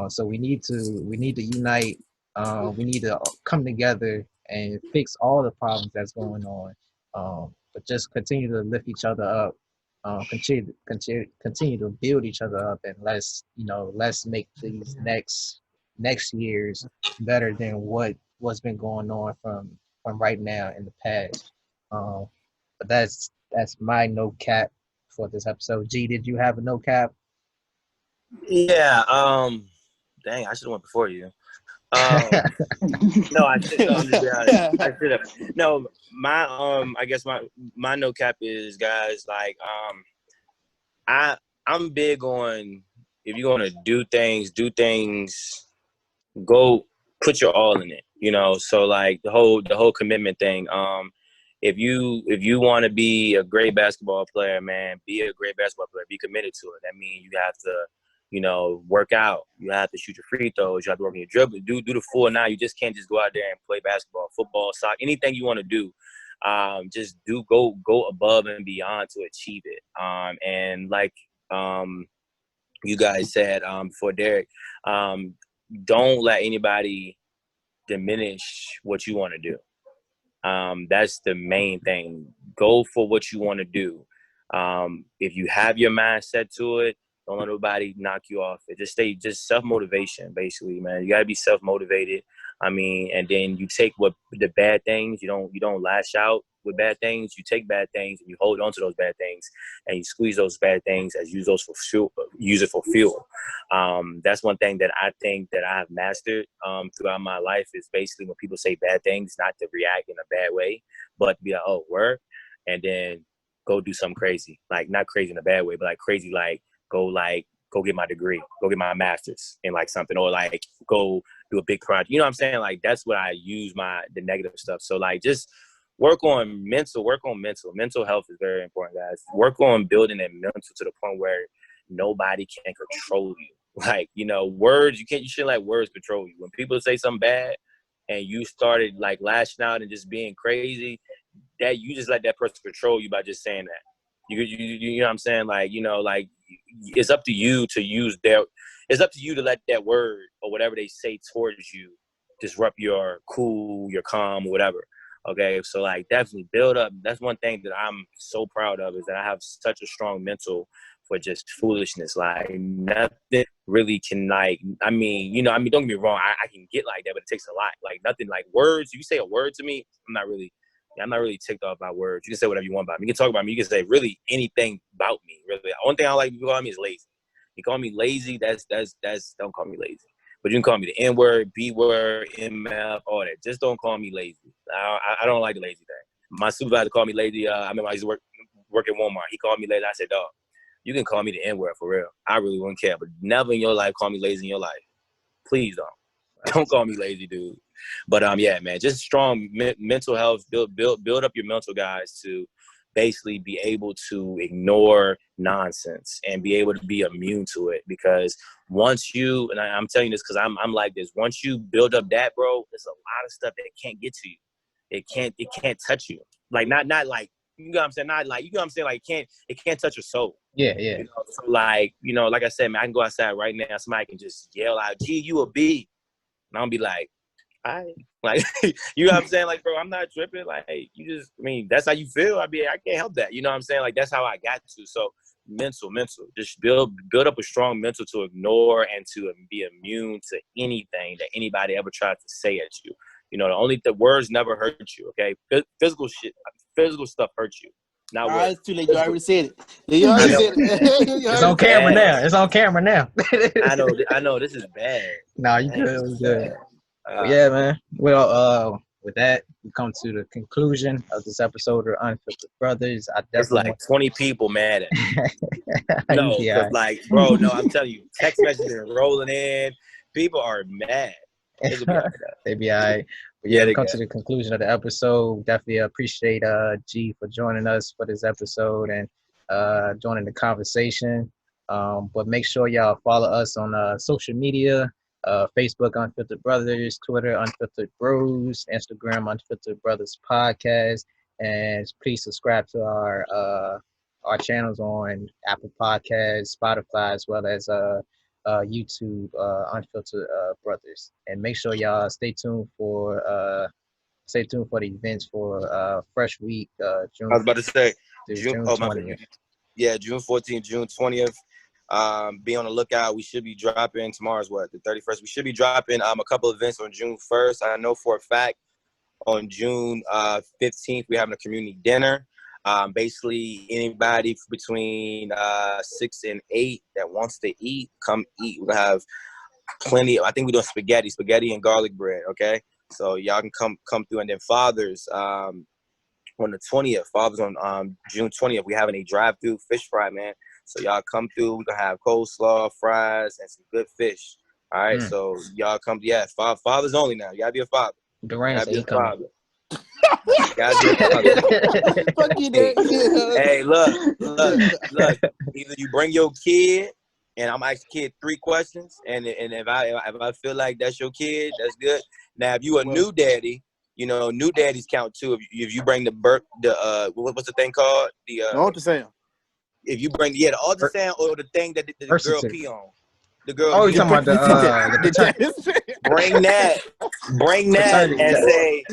So we need to unite. We need to come together and fix all the problems that's going on. But just continue to lift each other up. Continue to build each other up, and let's make these next years better than what's been going on from right now in the past. But that's my no cap for this episode. G, did you have a no cap? Yeah. Dang, I should have went before you. No, I should. No, I'm just being honest. I should have. No, I guess my no cap is, guys, like, I'm big on, if you're gonna do things, go put your all in it. So like the whole commitment thing. If you want to be a great basketball player, man, be a great basketball player. Be committed to it. That means you have to, work out. You have to shoot your free throws. You have to work on your dribble. Do the full now. You just can't just go out there and play basketball, football, soccer, anything you want to do. Just go above and beyond to achieve it. And like you guys said before, Derek, don't let anybody diminish what you want to do. That's the main thing. Go for what you want to do. If you have your mind set to it, don't let nobody knock you off it. Just self-motivation, basically, man. You gotta be self-motivated. And then you take the bad things. You don't lash out with bad things. You take bad things and you hold on to those bad things, and you squeeze those bad things and use those for fuel. Use it for fuel. That's one thing that I think that I have mastered throughout my life, is basically when people say bad things, not to react in a bad way, but to be like, oh, word, and then go do something crazy. Like, not crazy in a bad way, but like crazy, like go get my degree, go get my master's in like something, or like go do a big project. You know what I'm saying? Like, that's what I use the negative stuff. So like, just work on mental. Mental health is very important, guys. Work on building that mental to the point where nobody can control you. Like, words, you shouldn't let words control you. When people say something bad and you started like lashing out and just being crazy, that you just let that person control you by just saying that. You know what I'm saying? Like, like, it's up to you to it's up to you to let that word or whatever they say towards you disrupt your cool, your calm, whatever. Okay. So like, definitely build up. That's one thing that I'm so proud of, is that I have such a strong mental for just foolishness. Like, nothing really can, like, don't get me wrong. I can get like that, but it takes a lot. Like, nothing like words. You say a word to me, I'm not really ticked off by words. You can say whatever you want about me. You can talk about me. You can say really anything about me. Really, the only thing I like people call me is lazy. You call me lazy, that's don't call me lazy. But you can call me the N word, B word, MF, all that. Just don't call me lazy. I don't like the lazy thing. My supervisor called me lazy. I remember I used to work at Walmart. He called me lazy. I said, dog, you can call me the N word for real. I really wouldn't care. But never in your life call me lazy in your life. Please don't. Don't call me lazy, dude. But yeah, man, just strong mental health. Build up your mental, guys, to basically be able to ignore nonsense and be able to be immune to it. Because once you, and I'm telling you this because I'm like this, once you build up that, bro, there's a lot of stuff that can't get to you. It can't touch you. Like not like, you know what I'm saying? Not like, you know what I'm saying? Like it can't touch your soul. Yeah. You know? So like, you know, like I said, man, I can go outside right now. Somebody can just yell out, "Gee, you a B," and I'll be like, "All right." Like, you know what I'm saying? Like, bro, I'm not tripping. Like, you just, I mean, that's how you feel. I can't help that. You know what I'm saying? Like, that's how I got to. So mental. Just build up a strong mental to ignore and to be immune to anything that anybody ever tried to say at you. You know, the words never hurt you, okay? Physical stuff hurts you. Not All words. right, it's too late. You already said it. You already said it. It's on camera now. It's on camera now. I know. This is bad. No, you good. You good. Yeah, man. Well, with that, we come to the conclusion of this episode of Unfiltered Brothers. It's like 20 people mad at me. No, yeah. because like, bro, no, I'm telling you, text messages are rolling in. People are mad. They be all right. But yeah, we come to the conclusion of the episode. Definitely appreciate G for joining us for this episode and joining the conversation. But make sure y'all follow us on social media. Facebook, Unfiltered Brothers, Twitter, Unfiltered Bros, Instagram, Unfiltered Brothers Podcast, and please subscribe to our channels on Apple Podcasts, Spotify, as well as YouTube, Unfiltered Brothers. And make sure y'all stay tuned for the events for Fresh Week. June. I was about to say June 20th. Yeah, June 14th, June 20th. Be on the lookout. We should be dropping, tomorrow's what, the 31st. We should be dropping a couple events on June 1st. I know for a fact on June 15th we're having a community dinner. Basically anybody between 6 and 8 that wants to eat, come eat. We're gonna have plenty. I think we're doing spaghetti and garlic bread. Okay, so y'all can come through. And then Fathers on the 20th. Fathers on June 20th. We're having a drive-through fish fry, man. So y'all come through. We're gonna have coleslaw, fries, and some good fish. All right, so y'all come. Yeah, fathers only now. You gotta be a father. Durand said he coming. Fuck you, Dad. Hey, look. Either you bring your kid, and I'm asking kid 3 questions, and if I feel like that's your kid, that's good. Now, if you a new daddy, you know, new daddies count too. If you bring what's the thing called? The ultrasound. If you bring the ultrasound or the thing that the girl pee on. The girl. Oh, you talking about the bring that and say,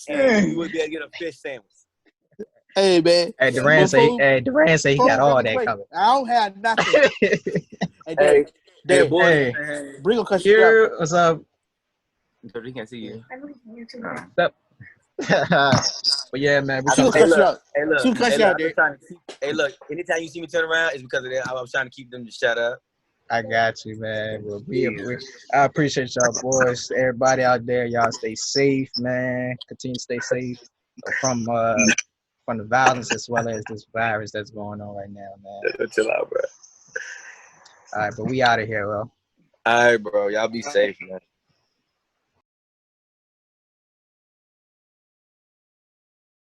and you would be able to get a fish sandwich. Hey, man. Hey, Durand say he got all that coming. I don't have nothing. Hey, boy. Bring a question. Here, what's up? He can't see you. What's up? But yeah, man. Hey, look. Anytime you see me turn around, it's because of that. I was trying to keep them to shut up. I got you, man. Well, I appreciate y'all, boys. Everybody out there, y'all stay safe, man. Continue to stay safe from the violence as well as this virus that's going on right now, man. Chill out, bro. All right, but we out of here, bro. All right, bro. Y'all be safe, man.